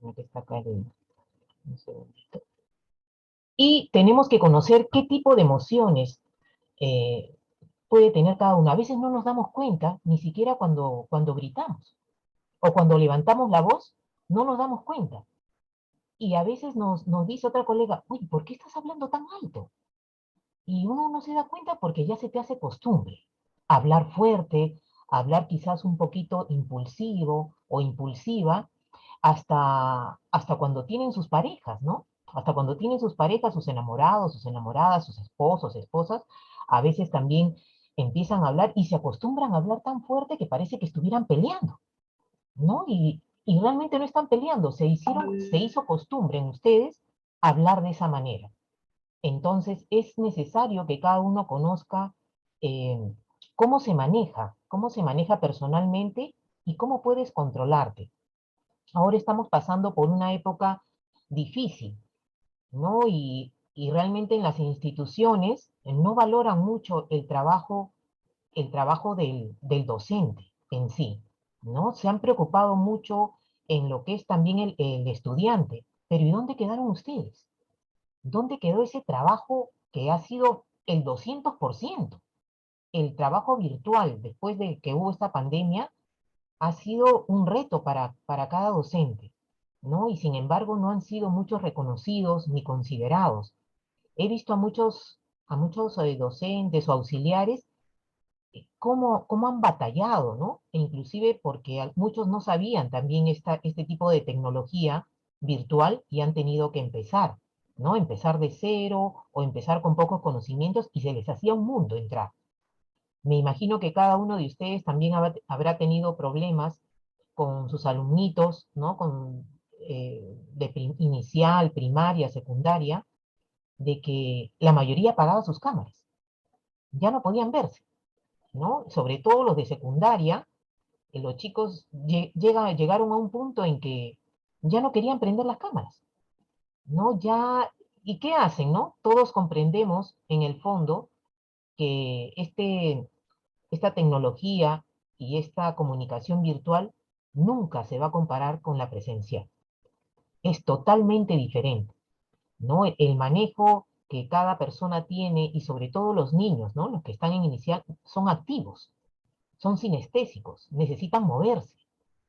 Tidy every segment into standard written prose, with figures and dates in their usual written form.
Lo que está acá un segundito. Y tenemos que conocer qué tipo de emociones eh, puede tener cada uno. A veces no nos damos cuenta, ni siquiera cuando gritamos o cuando levantamos la voz, no nos damos cuenta. Y a veces nos dice otra colega, uy, ¿por qué estás hablando tan alto? Y uno no se da cuenta porque ya se te hace costumbre. Hablar fuerte, hablar quizás un poquito impulsivo o impulsiva, hasta cuando tienen sus parejas, ¿no? Hasta cuando tienen sus parejas, sus enamorados, sus enamoradas, sus esposos, esposas, a veces también empiezan a hablar y se acostumbran a hablar tan fuerte que parece que estuvieran peleando, ¿no? Y realmente no están peleando, se hizo costumbre en ustedes hablar de esa manera. Entonces es necesario que cada uno conozca eh, cómo se maneja personalmente y cómo puedes controlarte. Ahora estamos pasando por una época difícil, ¿no? Y realmente en las instituciones no valoran mucho el trabajo del docente en sí, ¿no? Se han preocupado mucho en lo que es también el estudiante, pero ¿y dónde quedaron ustedes? ¿Dónde quedó ese trabajo que ha sido el 200%? El trabajo virtual después de que hubo esta pandemia ha sido un reto para cada docente, ¿no? Y sin embargo no han sido muchos reconocidos ni considerados. He visto a muchos docentes o auxiliares cómo han batallado, ¿no? E inclusive porque muchos no sabían también este tipo de tecnología virtual y han tenido que empezar, ¿no? Empezar de cero o empezar con pocos conocimientos y se les hacía un mundo entrar. Me imagino que cada uno de ustedes también habrá tenido problemas con sus alumnitos, ¿no? Inicial, primaria, secundaria, de que la mayoría apagaba sus cámaras, ya no podían verse, ¿no? Sobre todo los de secundaria, los chicos llegaron a un punto en que ya no querían prender las cámaras, ¿no? Ya, ¿y qué hacen, no? Todos comprendemos en el fondo que esta tecnología y esta comunicación virtual nunca se va a comparar con la presencial. Es totalmente diferente, ¿no? El manejo que cada persona tiene y sobre todo los niños, ¿no? Los que están en inicial son activos, son sinestésicos, necesitan moverse.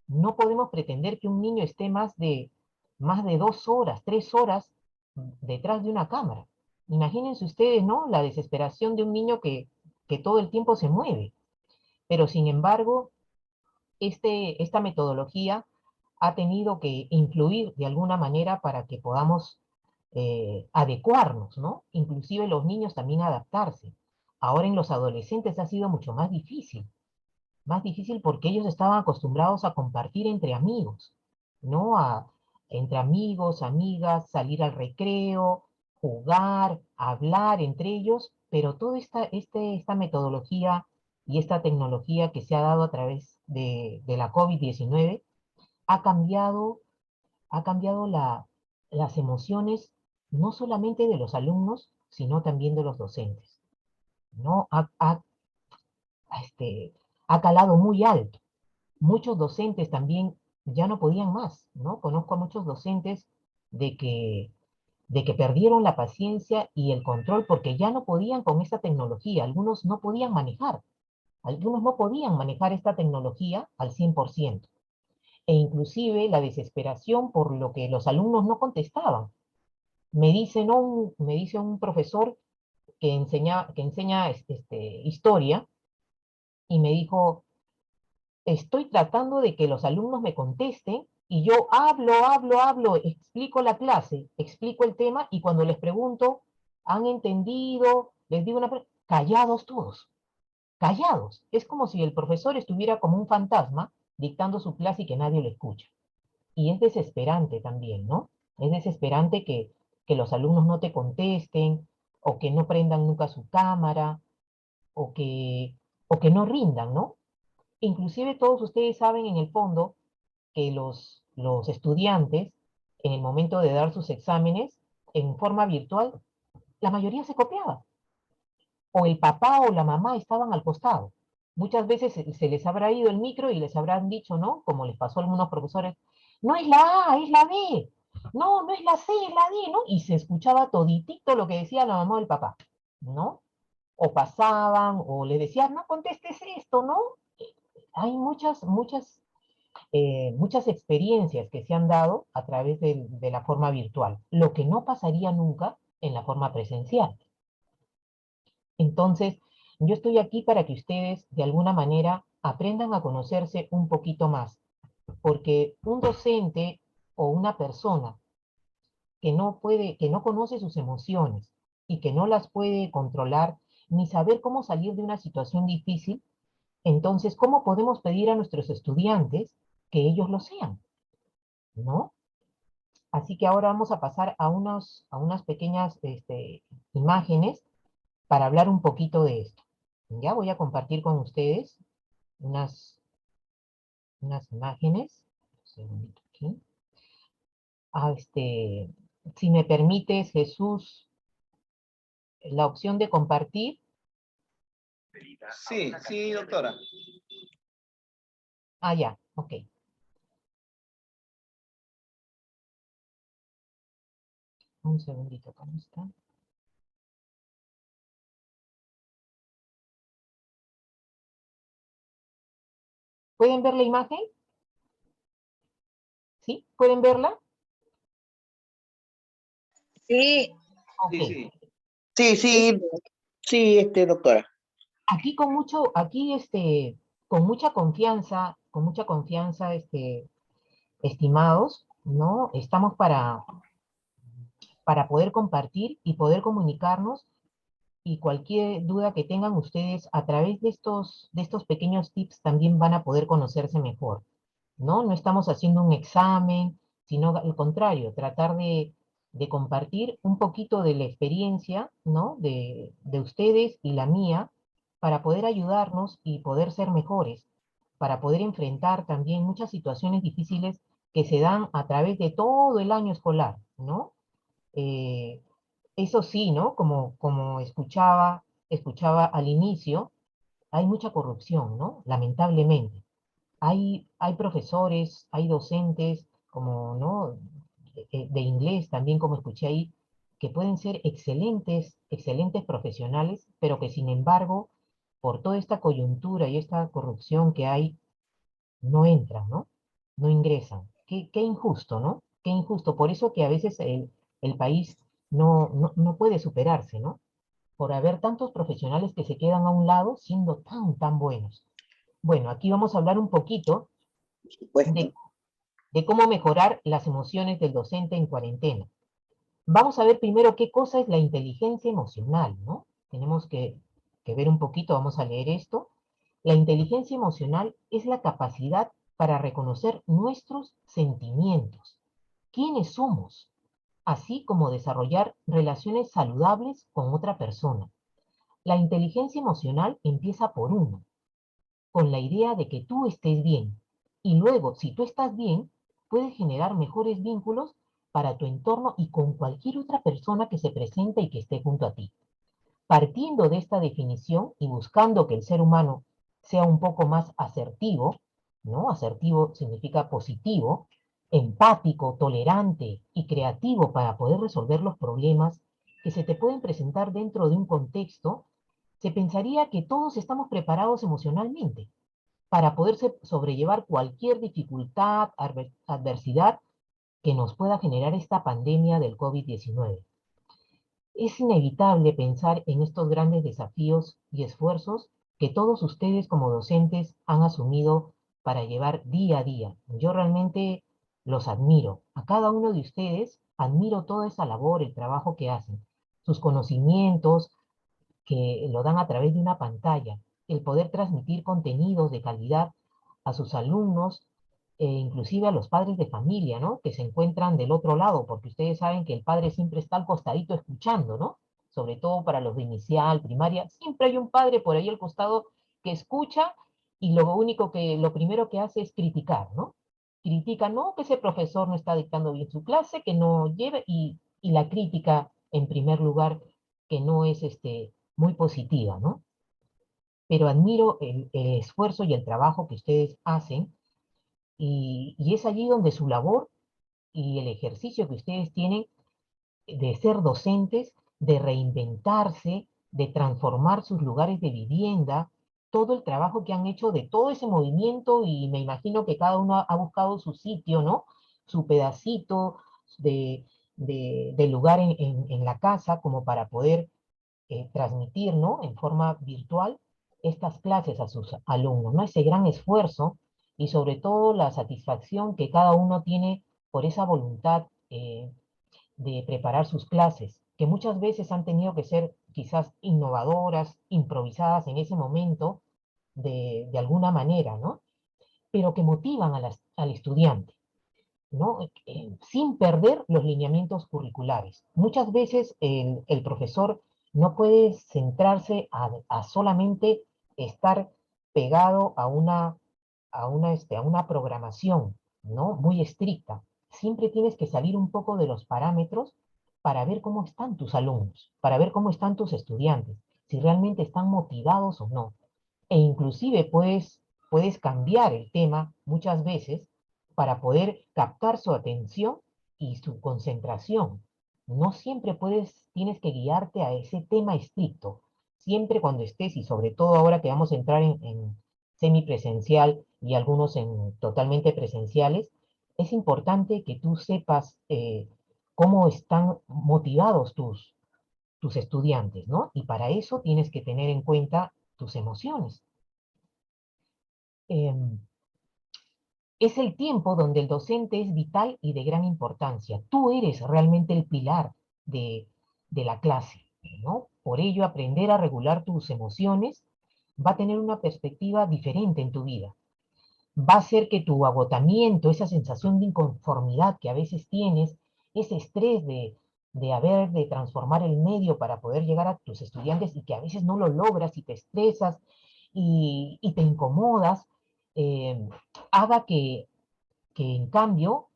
No podemos pretender que un niño esté más de 2 horas, 3 horas detrás de una cámara. Imagínense ustedes, ¿no? La desesperación de un niño que todo el tiempo se mueve. Pero sin embargo, esta metodología ha tenido que influir de alguna manera para que podamos adecuarnos, ¿no? Inclusive los niños también adaptarse. Ahora en los adolescentes ha sido mucho más difícil porque ellos estaban acostumbrados a compartir entre amigos, ¿no? Entre amigos, amigas, salir al recreo, jugar, hablar entre ellos, pero toda esta metodología y esta tecnología que se ha dado a través de la COVID-19 ha cambiado, ha cambiado las emociones no solamente de los alumnos, sino también de los docentes, ¿no? Este, ha calado muy alto. Muchos docentes también ya no podían más, ¿no? Conozco a muchos docentes de que, de que perdieron la paciencia y el control porque ya no podían con esta tecnología. Algunos no podían manejar esta tecnología al 100%. E inclusive la desesperación por lo que los alumnos no contestaban. Me dice un profesor que enseña historia y me dijo, estoy tratando de que los alumnos me contesten y yo hablo, explico la clase, explico el tema y cuando les pregunto, ¿han entendido? Les digo callados todos, callados. Es como si el profesor estuviera como un fantasma dictando su clase y que nadie lo escucha. Y es desesperante también, ¿no? Es desesperante que los alumnos no te contesten o que no prendan nunca su cámara o que no rindan, ¿no? Inclusive todos ustedes saben en el fondo que los estudiantes, en el momento de dar sus exámenes en forma virtual, la mayoría se copiaba. O el papá o la mamá estaban al costado. Muchas veces se les habrá ido el micro y les habrán dicho, ¿no? Como les pasó a algunos profesores, no es la A, es la B. No, no es la C, es la D, ¿no? Y se escuchaba toditito lo que decía la mamá o el papá, ¿no? O pasaban, o le decían, no contestes esto, ¿no? Hay muchas experiencias que se han dado a través de la forma virtual, lo que no pasaría nunca en la forma presencial. Entonces, yo estoy aquí para que ustedes de alguna manera aprendan a conocerse un poquito más, porque un docente o una persona que no conoce sus emociones y que no las puede controlar, ni saber cómo salir de una situación difícil, entonces, ¿cómo podemos pedir a nuestros estudiantes que ellos lo sean? ¿No? Así que ahora vamos a pasar a unas pequeñas imágenes para hablar un poquito de esto. Ya voy a compartir con ustedes unas, unas imágenes. Un segundito aquí. Si me permites, Jesús, la opción de compartir. Sí, sí, doctora. Ah, ya, ok. Un segundito, ¿cómo está? ¿Pueden ver la imagen? ¿Sí? ¿Pueden verla? Sí. Ok. Sí, sí. Sí, sí, sí, doctora. Aquí con mucha confianza, estimados, ¿no? Estamos para poder compartir y poder comunicarnos y cualquier duda que tengan ustedes a través de estos pequeños tips también van a poder conocerse mejor, ¿no? No estamos haciendo un examen, sino al contrario, tratar de compartir un poquito de la experiencia, ¿no? De ustedes y la mía para poder ayudarnos y poder ser mejores, para poder enfrentar también muchas situaciones difíciles que se dan a través de todo el año escolar, ¿no? Eh, Eso sí, ¿no? Como escuchaba al inicio, hay mucha corrupción, ¿no? Lamentablemente. Hay profesores, hay docentes, como, ¿no? De inglés también, como escuché ahí, que pueden ser excelentes profesionales, pero que sin embargo, por toda esta coyuntura y esta corrupción que hay, no entran, ¿no? No ingresan. Qué injusto, ¿no? Qué injusto. Por eso que a veces el país no puede superarse, ¿no? Por haber tantos profesionales que se quedan a un lado siendo tan buenos. Bueno, aquí vamos a hablar un poquito Por supuesto. de, de cómo mejorar las emociones del docente en cuarentena. Vamos a ver primero qué cosa es la inteligencia emocional, ¿no? Tenemos que ver un poquito, vamos a leer esto. La inteligencia emocional es la capacidad para reconocer nuestros sentimientos, quiénes somos, así como desarrollar relaciones saludables con otra persona. La inteligencia emocional empieza por uno, con la idea de que tú estés bien. Y luego, si tú estás bien, puedes generar mejores vínculos para tu entorno y con cualquier otra persona que se presente y que esté junto a ti. Partiendo de esta definición y buscando que el ser humano sea un poco más asertivo, ¿no? Asertivo significa positivo, empático, tolerante y creativo para poder resolver los problemas que se te pueden presentar dentro de un contexto, se pensaría que todos estamos preparados emocionalmente para poderse sobrellevar cualquier dificultad, adversidad que nos pueda generar esta pandemia del COVID-19. Es inevitable pensar en estos grandes desafíos y esfuerzos que todos ustedes como docentes han asumido para llevar día a día. Yo realmente los admiro. A cada uno de ustedes admiro toda esa labor, el trabajo que hacen, sus conocimientos que lo dan a través de una pantalla, el poder transmitir contenidos de calidad a sus alumnos inclusive a los padres de familia, ¿no? Que se encuentran del otro lado, porque ustedes saben que el padre siempre está al costadito escuchando, ¿no? Sobre todo para los de inicial, primaria, siempre hay un padre por ahí al costado que escucha y lo primero que hace es criticar, ¿no? Critica, no, que ese profesor no está dictando bien su clase, que no lleve, y la crítica, en primer lugar, que no es muy positiva, ¿no? Pero admiro el esfuerzo y el trabajo que ustedes hacen y es allí donde su labor y el ejercicio que ustedes tienen de ser docentes, de reinventarse, de transformar sus lugares de vivienda, todo el trabajo que han hecho de todo ese movimiento, y me imagino que cada uno ha buscado su sitio, ¿no? Su pedacito de, de lugar en la casa como para poder transmitir, ¿no? En forma virtual estas clases a sus alumnos, ¿no? Ese gran esfuerzo y sobre todo la satisfacción que cada uno tiene por esa voluntad de preparar sus clases, que muchas veces han tenido que ser quizás innovadoras, improvisadas en ese momento, de alguna manera, ¿no? Pero que motivan al estudiante, ¿no? Sin perder los lineamientos curriculares. Muchas veces el profesor no puede centrarse a solamente estar pegado a una programación, ¿no? Muy estricta. Siempre tienes que salir un poco de los parámetros para ver cómo están tus alumnos, para ver cómo están tus estudiantes, si realmente están motivados o no. E inclusive puedes cambiar el tema muchas veces para poder captar su atención y su concentración. No siempre tienes que guiarte a ese tema estricto. Siempre cuando estés, y sobre todo ahora que vamos a entrar en semipresencial y algunos en totalmente presenciales, es importante que tú sepas cómo están motivados tus estudiantes, ¿no? Y para eso tienes que tener en cuenta tus emociones. Em, es el tiempo donde el docente es vital y de gran importancia. Tú eres realmente el pilar de, de la clase, ¿no? Por ello, aprender a regular tus emociones va a tener una perspectiva diferente en tu vida. Va a hacer que tu agotamiento, esa sensación de inconformidad que a veces tienes, ese estrés de haber de transformar el medio para poder llegar a tus estudiantes y que a veces no lo logras y te estresas y te incomodas, eh, haga que en cambio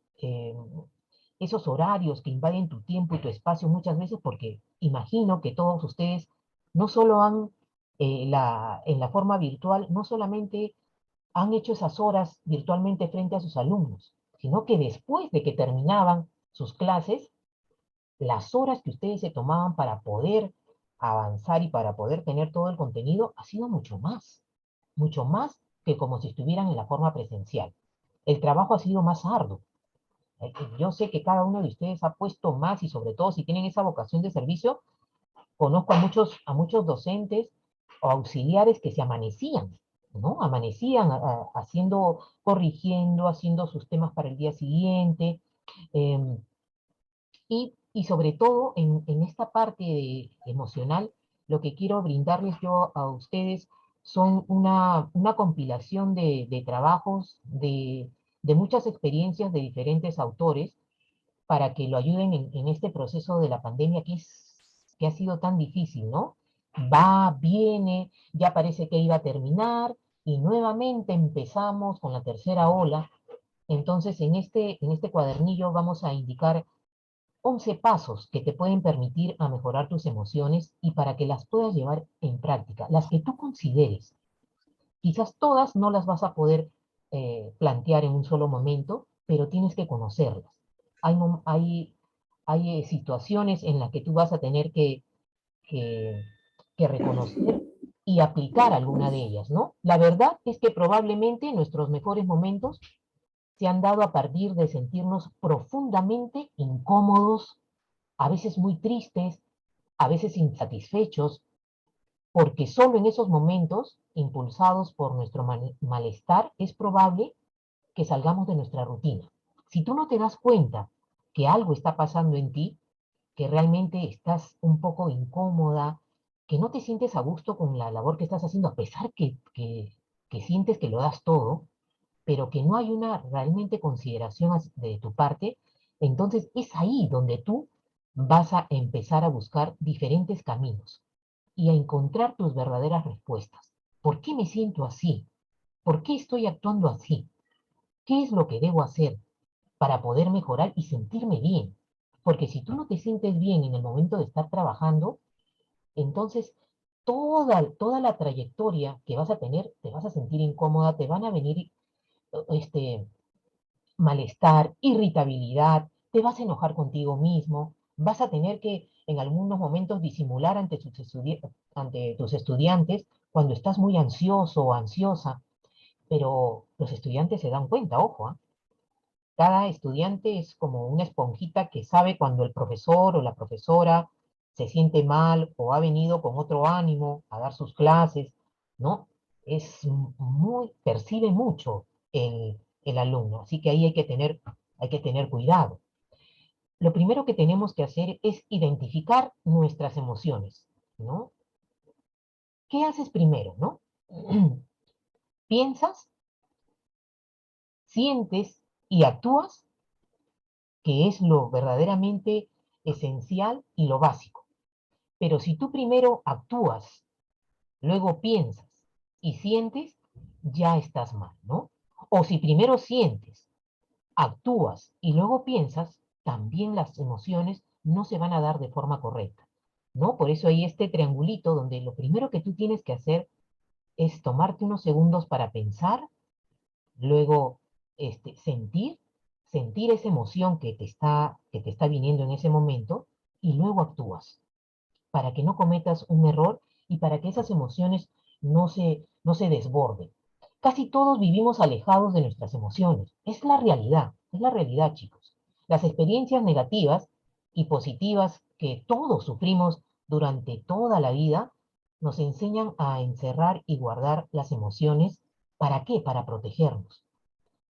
esos horarios que invaden tu tiempo y tu espacio muchas veces, porque imagino que todos ustedes no solo han, en la forma virtual, no solamente han hecho esas horas virtualmente frente a sus alumnos, sino que después de que terminaban sus clases, las horas que ustedes se tomaban para poder avanzar y para poder tener todo el contenido ha sido mucho más que como si estuvieran en la forma presencial. El trabajo ha sido más arduo. Yo sé que cada uno de ustedes ha puesto más y sobre todo si tienen esa vocación de servicio, conozco a muchos docentes o auxiliares que se amanecían, ¿no? Amanecían haciendo, corrigiendo, haciendo sus temas para el día siguiente. eh, y sobre todo en esta parte emocional, lo que quiero brindarles yo a ustedes son una compilación de trabajos, de muchas experiencias de diferentes autores para que lo ayuden en este proceso de la pandemia que ha sido tan difícil, ¿no? Va, viene, ya parece que iba a terminar y nuevamente empezamos con la tercera ola. Entonces, en este cuadernillo vamos a indicar 11 pasos que te pueden permitir a mejorar tus emociones y para que las puedas llevar en práctica, las que tú consideres. Quizás todas no las vas a poder plantear en un solo momento, pero tienes que conocerlas. Hay, hay situaciones en las que tú vas a tener que, que reconocer y aplicar alguna de ellas, ¿no? La verdad es que probablemente nuestros mejores momentos se han dado a partir de sentirnos profundamente incómodos, a veces muy tristes, a veces insatisfechos, porque solo en esos momentos, impulsados por nuestro malestar, es probable que salgamos de nuestra rutina. Si tú no te das cuenta que algo está pasando en ti, que realmente estás un poco incómoda, que no te sientes a gusto con la labor que estás haciendo, a pesar que sientes que lo das todo, pero que no hay una realmente consideración de tu parte, entonces es ahí donde tú vas a empezar a buscar diferentes caminos y a encontrar tus verdaderas respuestas. ¿Por qué me siento así? ¿Por qué estoy actuando así? ¿Qué es lo que debo hacer para poder mejorar y sentirme bien? Porque si tú no te sientes bien en el momento de estar trabajando, entonces toda la trayectoria que vas a tener, te vas a sentir incómoda, te van a venir este, malestar, irritabilidad, te vas a enojar contigo mismo, vas a tener que en algunos momentos disimular ante tus estudiantes cuando estás muy ansioso o ansiosa, pero los estudiantes se dan cuenta, ojo, ¿ah? Cada estudiante es como una esponjita que sabe cuando el profesor o la profesora se siente mal o ha venido con otro ánimo a dar sus clases, ¿no? Percibe mucho el alumno, así que ahí hay que tener cuidado. Lo primero que tenemos que hacer es identificar nuestras emociones, ¿no? ¿Qué haces primero, no? Piensas, sientes y actúas, que es lo verdaderamente esencial y lo básico. Pero si tú primero actúas, luego piensas y sientes, ya estás mal, ¿no? O si primero sientes, actúas y luego piensas, también las emociones no se van a dar de forma correcta, ¿no? Por eso hay este triangulito donde lo primero que tú tienes que hacer es tomarte unos segundos para pensar, luego sentir esa emoción que te está viniendo en ese momento y luego actúas para que no cometas un error y para que esas emociones no se desborden. Casi todos vivimos alejados de nuestras emociones. Es la realidad, chicos. Las experiencias negativas y positivas que todos sufrimos durante toda la vida nos enseñan a encerrar y guardar las emociones. ¿Para qué? Para protegernos.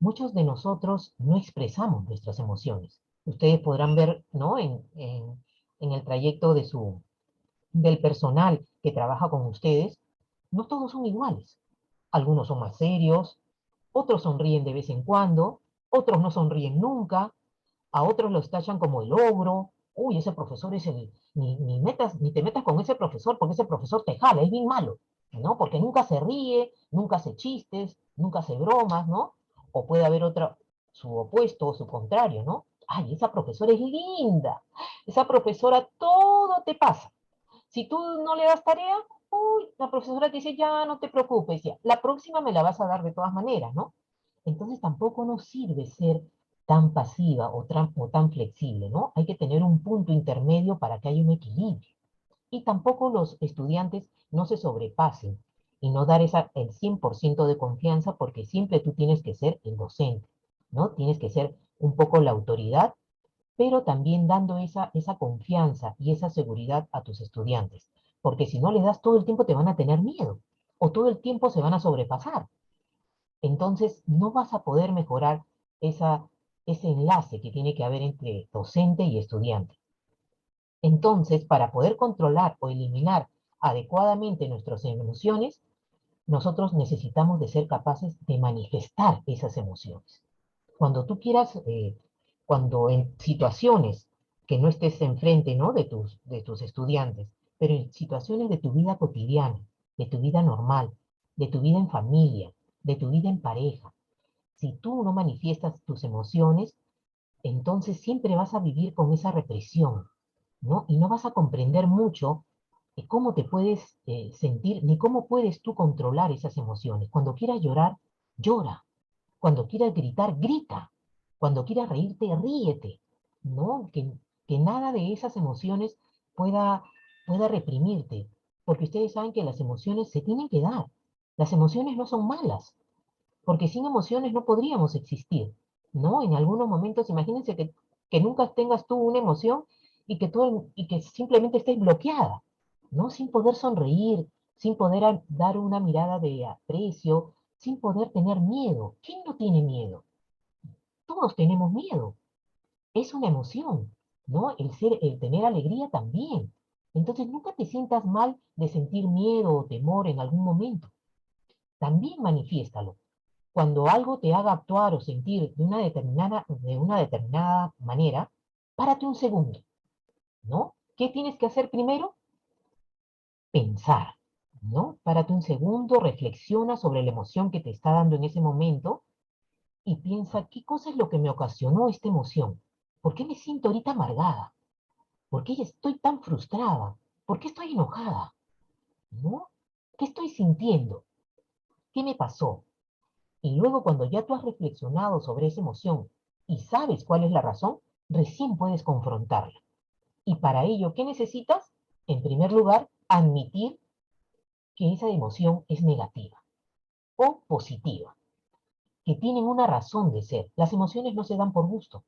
Muchos de nosotros no expresamos nuestras emociones. Ustedes podrán ver, ¿no? En el trayecto del personal que trabaja con ustedes, no todos son iguales. Algunos son más serios, otros sonríen de vez en cuando, otros no sonríen nunca, a otros los tachan como el ogro. Uy, ese profesor es ni te metas con ese profesor porque ese profesor te jala, es bien malo, ¿no? Porque nunca se ríe, nunca hace chistes, nunca hace bromas, ¿no? O puede haber otra, su opuesto o su contrario, ¿no? Ay, esa profesora es linda, esa profesora todo te pasa. Si tú no le das tarea, uy, la profesora te dice, ya no te preocupes, ya, la próxima me la vas a dar de todas maneras, ¿no? Entonces tampoco nos sirve ser tan pasiva o tan flexible, ¿no? Hay que tener un punto intermedio para que haya un equilibrio. Y tampoco los estudiantes no se sobrepasen y no dar el 100% de confianza porque siempre tú tienes que ser el docente, ¿no? Tienes que ser un poco la autoridad, pero también dando esa confianza y esa seguridad a tus estudiantes. Porque si no les das todo el tiempo te van a tener miedo o todo el tiempo se van a sobrepasar. Entonces no vas a poder mejorar esa, ese enlace que tiene que haber entre docente y estudiante. Entonces, para poder controlar o eliminar adecuadamente nuestras emociones, nosotros necesitamos de ser capaces de manifestar esas emociones. Cuando tú quieras, cuando en situaciones que no estés enfrente, ¿no? De tus estudiantes, pero en situaciones de tu vida cotidiana, de tu vida normal, de tu vida en familia, de tu vida en pareja, si tú no manifiestas tus emociones, entonces siempre vas a vivir con esa represión, ¿no? Y no vas a comprender mucho cómo te puedes sentir, ni cómo puedes tú controlar esas emociones. Cuando quieras llorar, llora. Cuando quieras gritar, grita. Cuando quieras reírte, ríete. ¿No? Que nada de esas emociones pueda, pueda reprimirte. Porque ustedes saben que las emociones se tienen que dar. Las emociones no son malas porque sin emociones no podríamos existir, ¿no? En algunos momentos, imagínense que nunca tengas tú una emoción y que simplemente estés bloqueada, ¿no? Sin poder sonreír, sin poder dar una mirada de aprecio, sin poder tener miedo. ¿Quién no tiene miedo? Todos tenemos miedo. Es una emoción, ¿no? El tener alegría también. Entonces nunca te sientas mal de sentir miedo o temor en algún momento. También manifiéstalo cuando algo te haga actuar o sentir de una determinada manera, párate un segundo, ¿no? ¿Qué tienes que hacer primero? Pensar, ¿no? Párate un segundo, reflexiona sobre la emoción que te está dando en ese momento y piensa, ¿qué cosa es lo que me ocasionó esta emoción? ¿Por qué me siento ahorita amargada? ¿Por qué estoy tan frustrada? ¿Por qué estoy enojada? ¿No? ¿Qué estoy sintiendo? ¿Qué me pasó? Y luego cuando ya tú has reflexionado sobre esa emoción y sabes cuál es la razón, recién puedes confrontarla. Y para ello, ¿qué necesitas? En primer lugar, admitir que esa emoción es negativa o positiva, que tienen una razón de ser. Las emociones no se dan por gusto.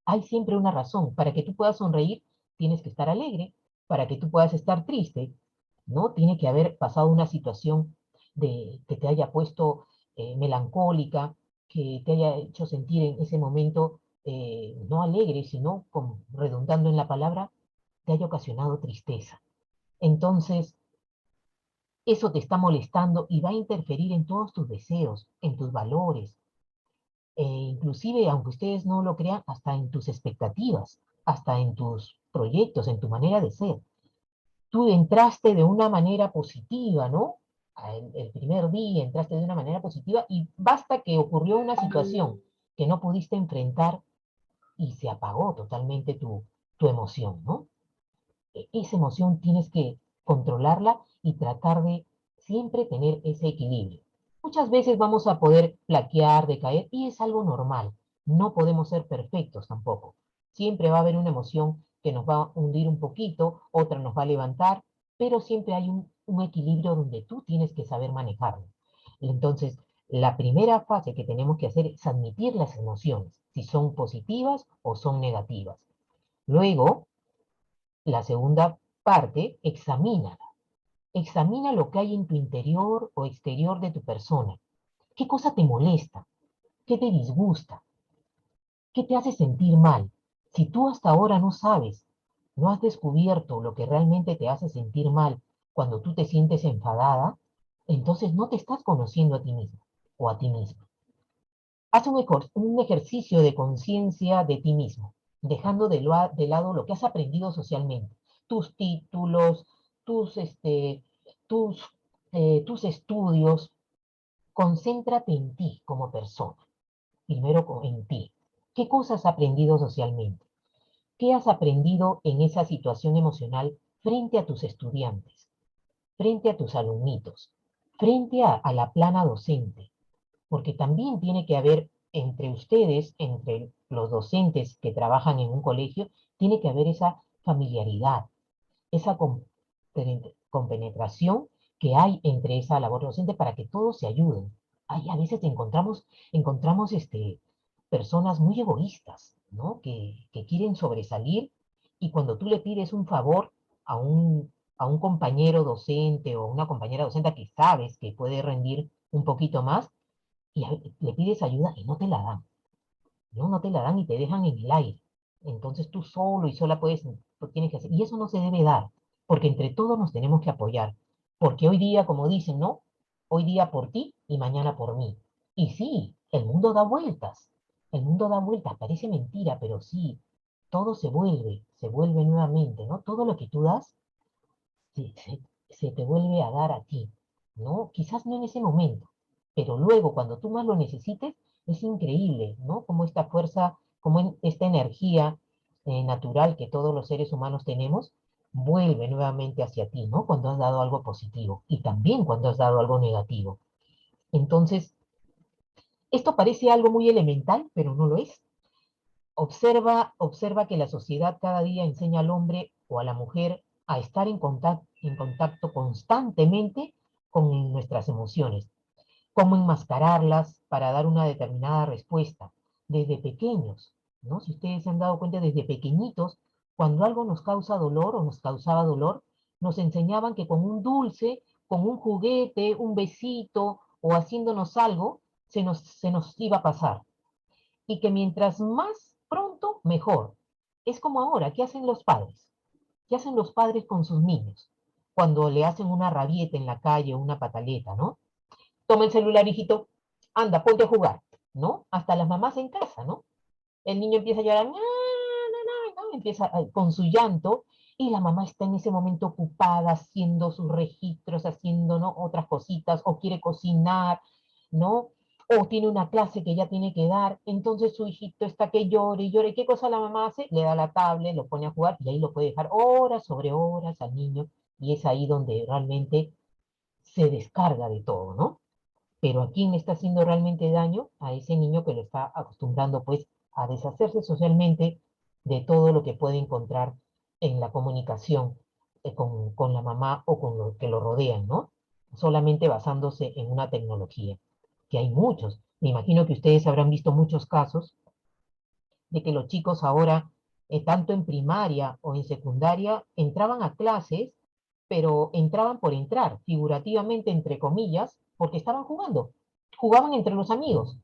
Hay siempre una razón. Para que tú puedas sonreír, tienes que estar alegre. Para que tú puedas estar triste, ¿no? Tiene que haber pasado una situación que te haya puesto melancólica, que te haya hecho sentir en ese momento no alegre, sino, redundando en la palabra, te haya ocasionado tristeza. Entonces, eso te está molestando y va a interferir en todos tus deseos, en tus valores, inclusive, aunque ustedes no lo crean, hasta en tus expectativas, hasta en tus proyectos, en tu manera de ser. Tú entraste de una manera positiva, ¿no? El primer día entraste de una manera positiva y basta que ocurrió una situación que no pudiste enfrentar y se apagó totalmente tu emoción, ¿no? Esa emoción tienes que controlarla y tratar de siempre tener ese equilibrio. Muchas veces vamos a poder flaquear, decaer, y es algo normal. No podemos ser perfectos tampoco. Siempre va a haber una emoción que nos va a hundir un poquito, otra nos va a levantar, pero siempre hay un equilibrio donde tú tienes que saber manejarlo. Entonces, la primera fase que tenemos que hacer es admitir las emociones, si son positivas o son negativas. Luego, la segunda parte, examínala. Examina lo que hay en tu interior o exterior de tu persona. ¿Qué cosa te molesta? ¿Qué te disgusta? ¿Qué te hace sentir mal? Si tú hasta ahora no sabes, no has descubierto lo que realmente te hace sentir mal cuando tú te sientes enfadada, entonces no te estás conociendo a ti mismo o a ti mismo. Haz un ejercicio de conciencia de ti mismo, dejando de lado lo que has aprendido socialmente, tus títulos, tus, tus, tus estudios. Concéntrate en ti como persona, primero en ti. ¿Qué cosas has aprendido socialmente? ¿Qué has aprendido en esa situación emocional frente a tus estudiantes, frente a tus alumnitos, frente a la plana docente? Porque también tiene que haber entre ustedes, entre los docentes que trabajan en un colegio, tiene que haber esa familiaridad, esa compenetración que hay entre esa labor docente para que todos se ayuden. Hay, a veces encontramos personas muy egoístas, ¿no? Que quieren sobresalir y cuando tú le pides un favor a un compañero docente o una compañera docente que sabes que puede rendir un poquito más, y le pides ayuda y no te la dan, ¿no? No te la dan y te dejan en el aire. Entonces tú solo y sola tienes que hacer. Y eso no se debe dar, porque entre todos nos tenemos que apoyar. Porque hoy día, como dicen, ¿no? Hoy día por ti y mañana por mí. Y sí, el mundo da vueltas. El mundo da vueltas, parece mentira, pero sí, todo se vuelve nuevamente, ¿no? Todo lo que tú das se te vuelve a dar a ti, ¿no? Quizás no en ese momento, pero luego cuando tú más lo necesites, es increíble, ¿no? Como esta fuerza, como esta energía natural que todos los seres humanos tenemos, vuelve nuevamente hacia ti, ¿no? Cuando has dado algo positivo y también cuando has dado algo negativo. Entonces, esto parece algo muy elemental, pero no lo es. Observa que la sociedad cada día enseña al hombre o a la mujer a estar en contacto constantemente con nuestras emociones, cómo enmascararlas para dar una determinada respuesta desde pequeños, ¿no? Si ustedes se han dado cuenta, desde pequeñitos, cuando algo nos causa dolor o nos causaba dolor, nos enseñaban que con un dulce, con un juguete, un besito o haciéndonos algo, se nos iba a pasar y que mientras más pronto, mejor. Es como ahora, ¿qué hacen los padres? ¿Qué hacen los padres con sus niños? Cuando le hacen una rabieta en la calle o una pataleta, ¿no? Toma el celular, hijito, anda, ponte a jugar, ¿no? Hasta las mamás en casa, ¿no? El niño empieza a llorar, ¿no? Empieza con su llanto y la mamá está en ese momento ocupada haciendo sus registros, haciendo, ¿no? Otras cositas, o quiere cocinar, ¿no? O tiene una clase que ya tiene que dar, entonces su hijito está que llore y llore. ¿Qué cosa la mamá hace? Le da la tablet, lo pone a jugar y ahí lo puede dejar horas sobre horas al niño y es ahí donde realmente se descarga de todo, ¿no? pero ¿a quién le está haciendo realmente daño? A ese niño que lo está acostumbrando pues a deshacerse socialmente de todo lo que puede encontrar en la comunicación con la mamá o con los que lo rodean, ¿no? Solamente basándose en una tecnología, que hay muchos. Me imagino que ustedes habrán visto muchos casos de que los chicos ahora, tanto en primaria o en secundaria, entraban a clases, pero entraban por entrar, figurativamente, entre comillas, porque estaban jugando. Jugaban entre los amigos,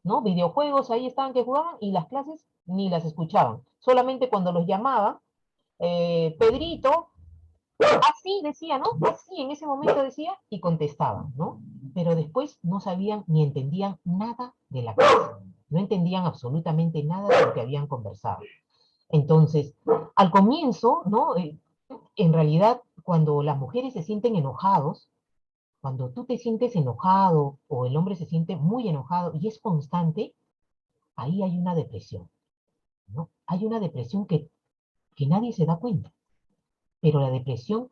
¿no? Videojuegos, ahí estaban que jugaban y las clases ni las escuchaban. Solamente cuando los llamaba, Pedrito, así decía, ¿no? Así en ese momento decía y contestaban, ¿no? Pero después no sabían ni entendían nada de la clase. No entendían absolutamente nada de lo que habían conversado. Entonces, al comienzo, ¿no? En realidad, cuando las mujeres se sienten enojados, cuando tú te sientes enojado o el hombre se siente muy enojado y es constante, ahí hay una depresión, ¿no? Hay una depresión que nadie se da cuenta, pero la depresión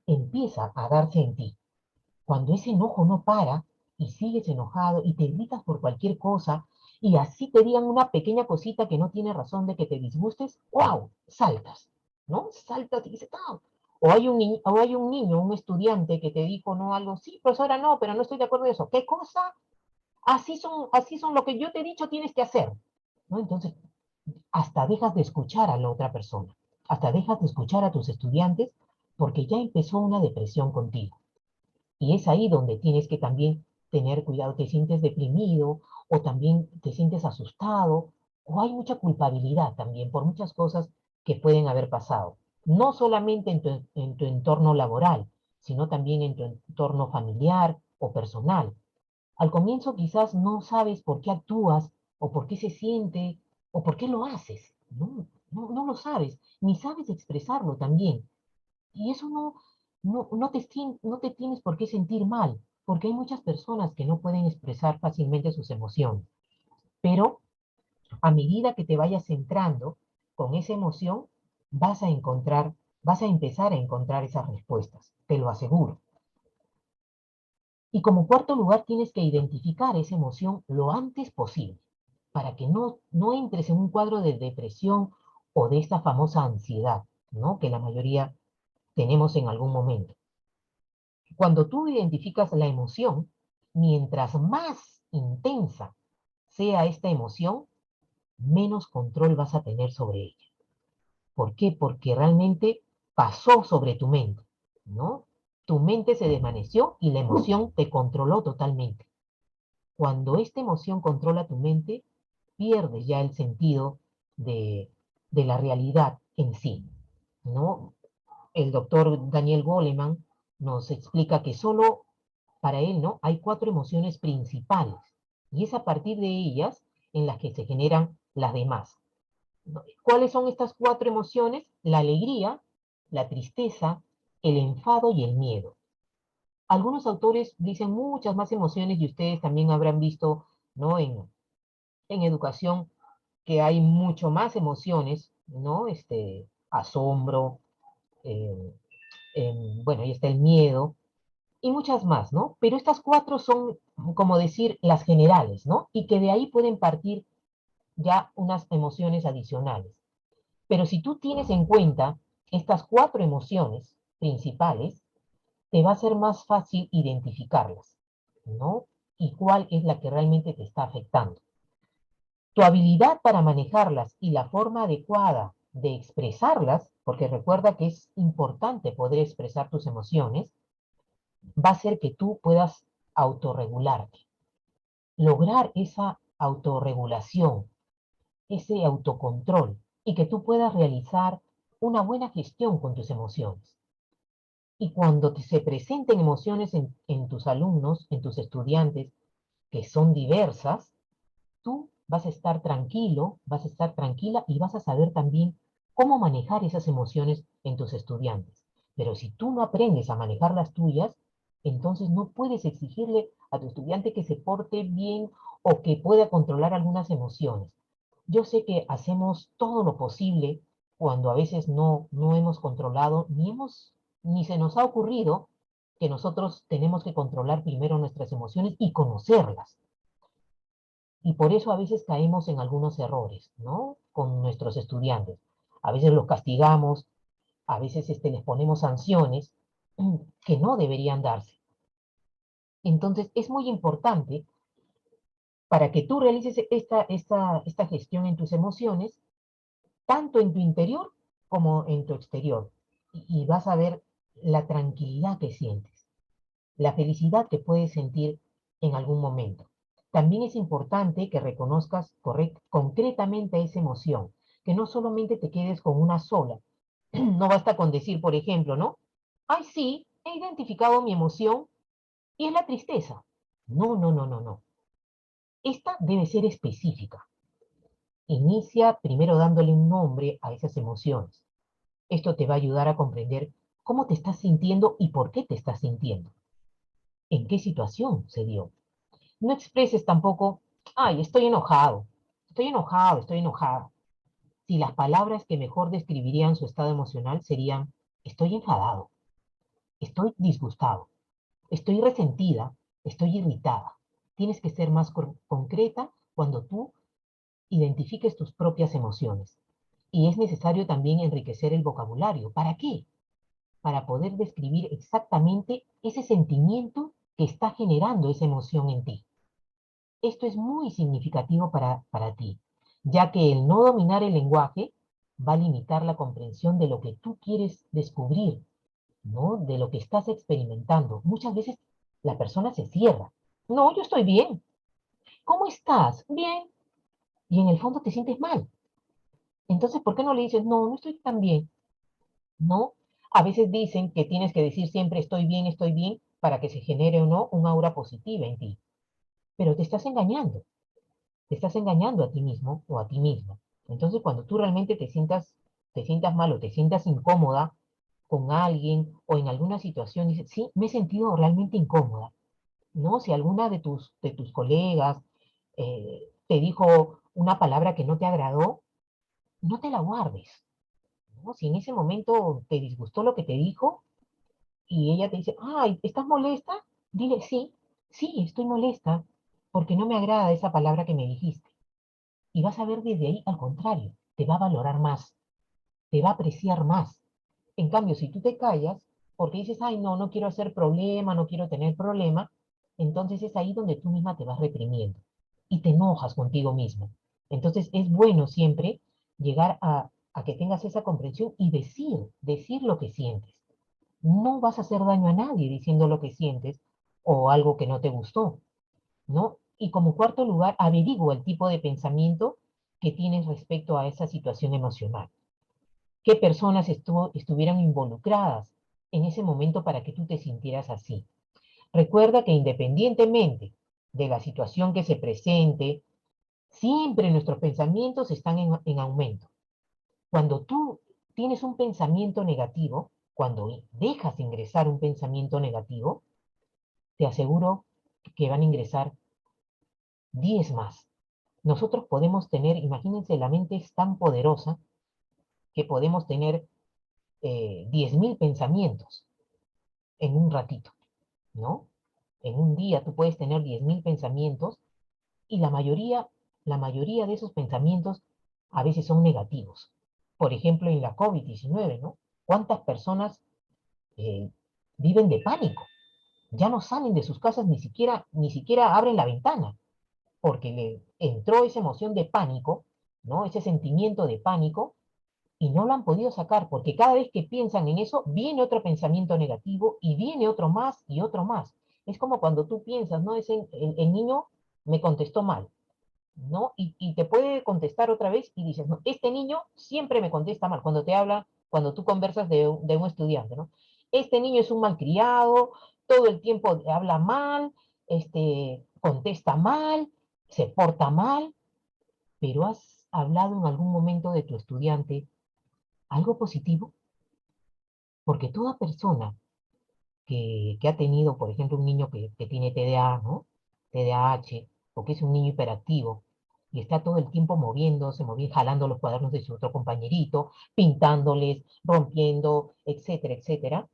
empieza a darse en ti. Cuando ese enojo no para y sigues enojado y te gritas por cualquier cosa y así te digan una pequeña cosita que no tiene razón de que te disgustes, ¡wow! Saltas, ¿no? Saltas y dices, ¡ah! O hay un niño, un estudiante que te dijo, no, algo, sí, profesora, no, pero no estoy de acuerdo en eso. ¿Qué cosa? Así son lo que yo te he dicho tienes que hacer, ¿no? Entonces, hasta dejas de escuchar a la otra persona, hasta dejas de escuchar a tus estudiantes porque ya empezó una depresión contigo. Y es ahí donde tienes que también tener cuidado, te sientes deprimido o también te sientes asustado o hay mucha culpabilidad también por muchas cosas que pueden haber pasado. No solamente en tu entorno laboral, sino también en tu entorno familiar o personal. Al comienzo quizás no sabes por qué actúas o por qué se siente o por qué lo haces. No lo sabes, ni sabes expresarlo también. Y eso no te tienes por qué sentir mal, porque hay muchas personas que no pueden expresar fácilmente sus emociones. Pero a medida que te vayas centrando con esa emoción, vas a empezar a encontrar esas respuestas, te lo aseguro. Y como cuarto lugar, tienes que identificar esa emoción lo antes posible, para que no entres en un cuadro de depresión o de esta famosa ansiedad, ¿no? Que la mayoría tenemos en algún momento. Cuando tú identificas la emoción, mientras más intensa sea esta emoción, menos control vas a tener sobre ella. ¿Por qué? Porque realmente pasó sobre tu mente, ¿no? Tu mente se desvaneció y la emoción te controló totalmente. Cuando esta emoción controla tu mente, pierdes ya el sentido de la realidad en sí, ¿no? El doctor Daniel Goleman nos explica que solo para él, ¿no? Hay cuatro emociones principales y es a partir de ellas en las que se generan las demás, ¿no? ¿Cuáles son estas cuatro emociones? La alegría, la tristeza, el enfado y el miedo. Algunos autores dicen muchas más emociones y ustedes también habrán visto, ¿no? En educación que hay mucho más emociones, ¿no? Asombro, eh, bueno, ahí está el miedo, y muchas más, ¿no? Pero estas cuatro son, como decir, las generales, ¿no? Y que de ahí pueden partir ya unas emociones adicionales. Pero si tú tienes en cuenta estas cuatro emociones principales, te va a ser más fácil identificarlas, ¿no? Y cuál es la que realmente te está afectando. Tu habilidad para manejarlas y la forma adecuada de expresarlas, porque recuerda que es importante poder expresar tus emociones, va a hacer que tú puedas autorregularte, lograr esa autorregulación, ese autocontrol y que tú puedas realizar una buena gestión con tus emociones. Y cuando se presenten emociones en tus alumnos, en tus estudiantes, que son diversas, tú vas a estar tranquilo, vas a estar tranquila y vas a saber también cómo manejar esas emociones en tus estudiantes. Pero si tú no aprendes a manejar las tuyas, entonces no puedes exigirle a tu estudiante que se porte bien o que pueda controlar algunas emociones. Yo sé que hacemos todo lo posible cuando a veces no hemos controlado, ni se nos ha ocurrido que nosotros tenemos que controlar primero nuestras emociones y conocerlas. Y por eso a veces caemos en algunos errores, ¿no? Con nuestros estudiantes. A veces los castigamos, a veces les ponemos sanciones que no deberían darse. Entonces, es muy importante para que tú realices esta gestión en tus emociones, tanto en tu interior como en tu exterior. Y vas a ver la tranquilidad que sientes, la felicidad que puedes sentir en algún momento. También es importante que reconozcas concretamente esa emoción, que no solamente te quedes con una sola. No basta con decir, por ejemplo, ¿no? Ay, sí, he identificado mi emoción y es la tristeza. No, no, no, no, no. Esta debe ser específica. Inicia primero dándole un nombre a esas emociones. Esto te va a ayudar a comprender cómo te estás sintiendo y por qué te estás sintiendo. ¿En qué situación se dio? No expreses tampoco, ay, estoy enojado, estoy enojada. Si las palabras que mejor describirían su estado emocional serían, estoy enfadado, estoy disgustado, estoy resentida, estoy irritada. Tienes que ser más concreta cuando tú identifiques tus propias emociones. Y es necesario también enriquecer el vocabulario. ¿Para qué? Para poder describir exactamente ese sentimiento que está generando esa emoción en ti. Esto es muy significativo para ti, ya que el no dominar el lenguaje va a limitar la comprensión de lo que tú quieres descubrir, ¿no? De lo que estás experimentando. Muchas veces la persona se cierra. No, yo estoy bien. ¿Cómo estás? Bien. Y en el fondo te sientes mal. Entonces, ¿por qué no le dices, no, no estoy tan bien? No. A veces dicen que tienes que decir siempre estoy bien, para que se genere o no un aura positiva en ti. Pero te estás engañando. Te estás engañando a ti mismo o a ti misma. Entonces, cuando tú realmente te sientas mal o te sientas incómoda con alguien o en alguna situación, dices, sí, me he sentido realmente incómoda, ¿no? Si alguna de tus colegas te dijo una palabra que no te agradó, no te la guardes, ¿no? Si en ese momento te disgustó lo que te dijo y ella te dice, ay, ¿estás molesta? Dile, sí, sí, estoy molesta porque no me agrada esa palabra que me dijiste. Y vas a ver desde ahí, al contrario, te va a valorar más, te va a apreciar más. En cambio, si tú te callas, porque dices, ay, no, no quiero hacer problema, no quiero tener problema, entonces es ahí donde tú misma te vas reprimiendo y te enojas contigo misma. Entonces es bueno siempre llegar a que tengas esa comprensión y decir lo que sientes. No vas a hacer daño a nadie diciendo lo que sientes o algo que no te gustó, ¿no? Y como cuarto lugar, averigua el tipo de pensamiento que tienes respecto a esa situación emocional. ¿Qué personas estuvieran involucradas en ese momento para que tú te sintieras así? Recuerda que independientemente de la situación que se presente, siempre nuestros pensamientos están en aumento. Cuando tú tienes un pensamiento negativo, cuando dejas ingresar un pensamiento negativo, te aseguro que van a ingresar 10 más. Nosotros podemos tener, imagínense, la mente es tan poderosa que podemos tener 10.000 pensamientos en un ratito, ¿no? En un día tú puedes tener 10.000 pensamientos y la mayoría de esos pensamientos a veces son negativos. Por ejemplo, en la COVID-19, ¿no? ¿Cuántas personas eh, viven de pánico? Ya no salen de sus casas, ni siquiera abren la ventana, porque le entró esa emoción de pánico, ¿no? Ese sentimiento de pánico, y no lo han podido sacar, porque cada vez que piensan en eso, viene otro pensamiento negativo y viene otro más y otro más. Es como cuando tú piensas, ¿no? El niño me contestó mal, ¿no? Y te puede contestar otra vez y dices, no, este niño siempre me contesta mal. Cuando te habla, cuando tú conversas de un estudiante, ¿no? Este niño es un malcriado, todo el tiempo habla mal, contesta mal, se porta mal, pero has hablado en algún momento de tu estudiante algo positivo, porque toda persona que ha tenido, por ejemplo, un niño que tiene TDA, ¿no? TDAH, o que es un niño hiperactivo, y está todo el tiempo moviéndose, jalando los cuadernos de su otro compañerito, pintándoles, rompiendo, etcétera, etcétera,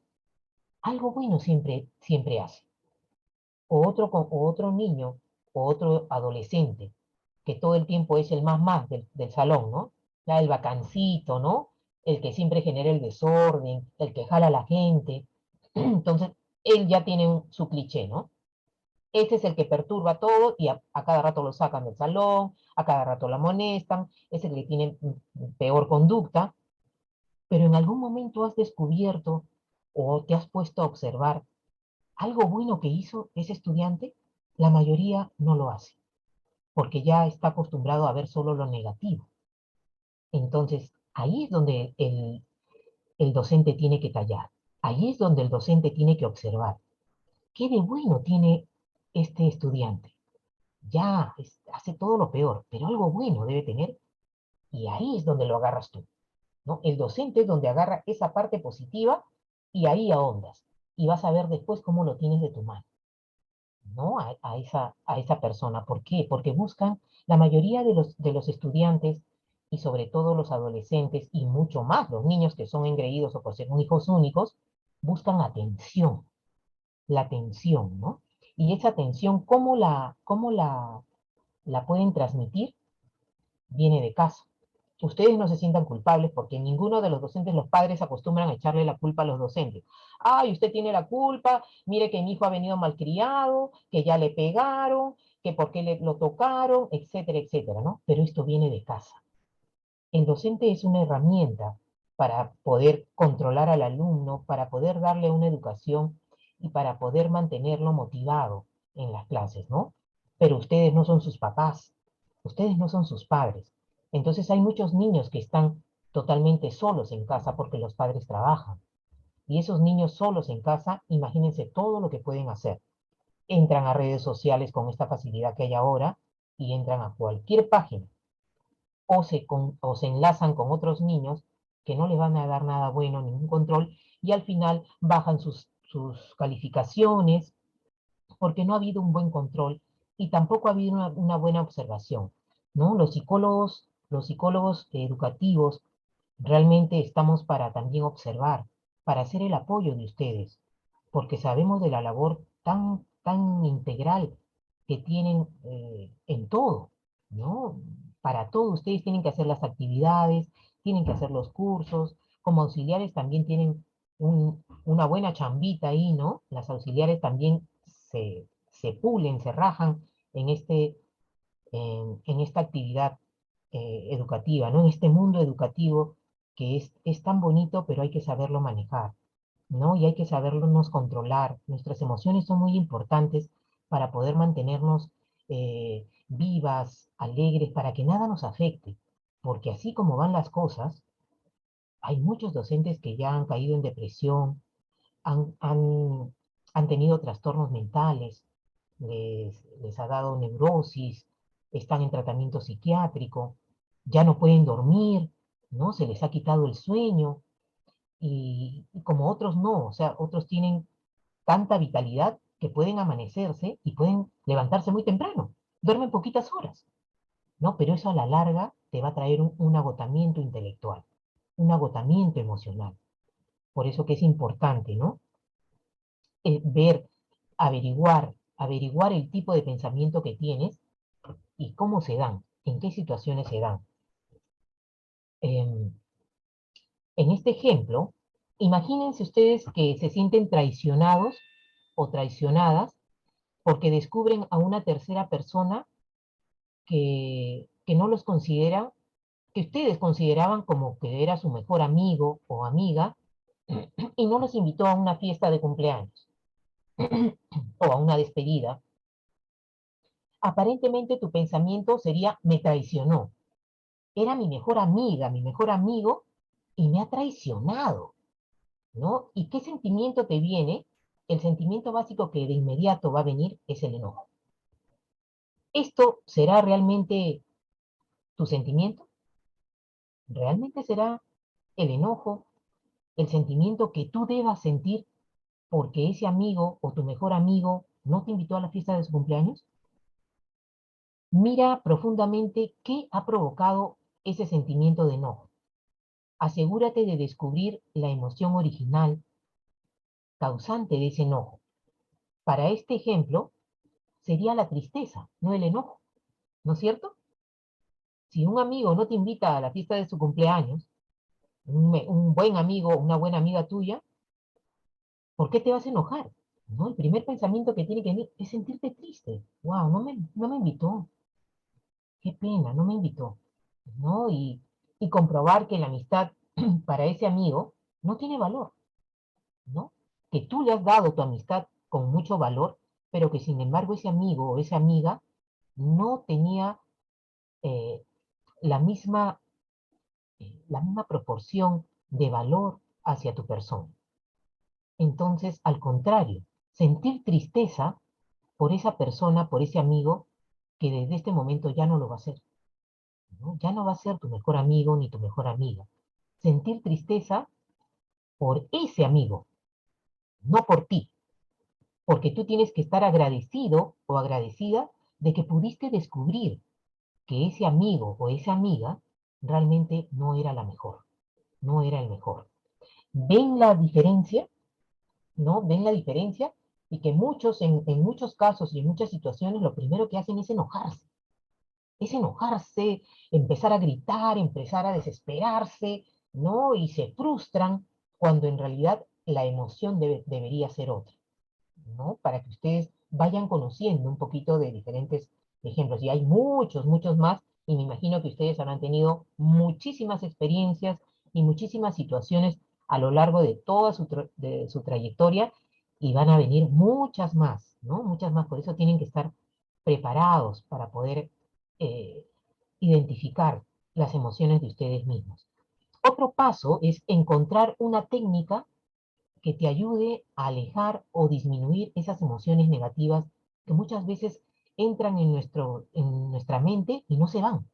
algo bueno siempre hace. O otro niño, o otro adolescente, que todo el tiempo es el más del salón, ¿no? Ya el bacancito, ¿no? El que siempre genera el desorden, el que jala a la gente. Entonces, él ya tiene su cliché, ¿no? Ese es el que perturba todo y a cada rato lo sacan del salón, a cada rato lo amonestan, es el que tiene peor conducta, pero en algún momento has descubierto o te has puesto a observar algo bueno que hizo ese estudiante. La mayoría no lo hace, porque ya está acostumbrado a ver solo lo negativo. Entonces, ahí es donde el docente tiene que tallar, ahí es donde el docente tiene que observar qué de bueno tiene este estudiante. Ya hace todo lo peor, pero algo bueno debe tener, y ahí es donde lo agarras tú, ¿no? El docente es donde agarra esa parte positiva y ahí ahondas, y vas a ver después cómo lo tienes de tu mano, ¿no? A esa persona. ¿Por qué? Porque buscan, la mayoría de los estudiantes, y sobre todo los adolescentes, y mucho más los niños que son engreídos o por ser hijos únicos, buscan atención, la atención, ¿no? Y esa atención, la pueden transmitir? Viene de casa. Ustedes no se sientan culpables porque ninguno de los docentes, los padres acostumbran a echarle la culpa a los docentes. Ay, usted tiene la culpa, mire que mi hijo ha venido malcriado, que ya le pegaron, que por qué lo tocaron, etcétera, etcétera, ¿no? Pero esto viene de casa. El docente es una herramienta para poder controlar al alumno, para poder darle una educación y para poder mantenerlo motivado en las clases, ¿no? Pero ustedes no son sus papás, ustedes no son sus padres. Entonces hay muchos niños que están totalmente solos en casa porque los padres trabajan. Y esos niños solos en casa, imagínense todo lo que pueden hacer. Entran a redes sociales con esta facilidad que hay ahora y entran a cualquier página o se enlazan con otros niños que no les van a dar nada bueno, ningún control, y al final bajan sus calificaciones porque no ha habido un buen control y tampoco ha habido una buena observación, ¿no? Los psicólogos educativos realmente estamos para también observar, para hacer el apoyo de ustedes, porque sabemos de la labor tan integral que tienen en todo, ¿no? Para todo ustedes tienen que hacer las actividades, tienen que hacer los cursos, como auxiliares también tienen una buena chambita ahí, ¿no? Las auxiliares también se pulen, se rajan en, en esta actividad educativa, ¿no? En este mundo educativo que es tan bonito, pero hay que saberlo manejar, ¿no? Y hay que sabernos controlar. Nuestras emociones son muy importantes para poder mantenernos vivas, alegres, para que nada nos afecte. Porque así como van las cosas, hay muchos docentes que ya han caído en depresión, han, han, han tenido trastornos mentales, les ha dado neurosis, están en tratamiento psiquiátrico, ya no pueden dormir, ¿no? Se les ha quitado el sueño, y como otros no, o sea, otros tienen tanta vitalidad que pueden amanecerse y pueden levantarse muy temprano, duermen poquitas horas, ¿no? Pero eso a la larga te va a traer un agotamiento intelectual, un agotamiento emocional. Por eso que es importante, ¿no? Ver, averiguar el tipo de pensamiento que tienes y cómo se dan, en qué situaciones se dan. En este ejemplo, imagínense ustedes que se sienten traicionados o traicionadas porque descubren a una tercera persona que no los considera, que ustedes consideraban como que era su mejor amigo o amiga, y no los invitó a una fiesta de cumpleaños o a una despedida. Aparentemente tu pensamiento sería: me traicionó, era mi mejor amiga, mi mejor amigo, y me ha traicionado, ¿no? ¿Y qué sentimiento te viene? El sentimiento básico que de inmediato va a venir es el enojo. ¿Esto será realmente tu sentimiento? ¿Realmente será el enojo, el sentimiento que tú debas sentir porque ese amigo o tu mejor amigo no te invitó a la fiesta de su cumpleaños? Mira profundamente qué ha provocado ese sentimiento de enojo. Asegúrate de descubrir la emoción original causante de ese enojo. Para este ejemplo, sería la tristeza, no el enojo, ¿no es cierto? Si un amigo no te invita a la fiesta de su cumpleaños, un buen amigo, una buena amiga tuya, ¿por qué te vas a enojar? ¿No? El primer pensamiento que tiene que venir es sentirte triste. Wow, no me invitó. Qué pena, no me invitó. ¿No? Y comprobar que la amistad para ese amigo no tiene valor, ¿no? Que tú le has dado tu amistad con mucho valor, pero que sin embargo ese amigo o esa amiga no tenía eh, la misma, la misma proporción de valor hacia tu persona. Entonces, al contrario, sentir tristeza por esa persona, por ese amigo, que desde este momento ya no lo va a ser, ¿no? Ya no va a ser tu mejor amigo ni tu mejor amiga. Sentir tristeza por ese amigo, no por ti, porque tú tienes que estar agradecido o agradecida de que pudiste descubrir que ese amigo o esa amiga realmente no era la mejor, no era el mejor. ¿Ven la diferencia? ¿No? ¿Ven la diferencia? Y que muchos, en muchos casos y en muchas situaciones, lo primero que hacen es enojarse, empezar a gritar, empezar a desesperarse, ¿no? Y se frustran cuando en realidad la emoción debería ser otra, ¿no? Para que ustedes vayan conociendo un poquito de diferentes ejemplos. Y hay muchos, muchos más, y me imagino que ustedes habrán tenido muchísimas experiencias y muchísimas situaciones a lo largo de toda de su trayectoria, y van a venir muchas más, ¿no? Muchas más, por eso tienen que estar preparados para poder eh, identificar las emociones de ustedes mismos. Otro paso es encontrar una técnica que te ayude a alejar o disminuir esas emociones negativas que muchas veces entran en nuestra mente y no se van.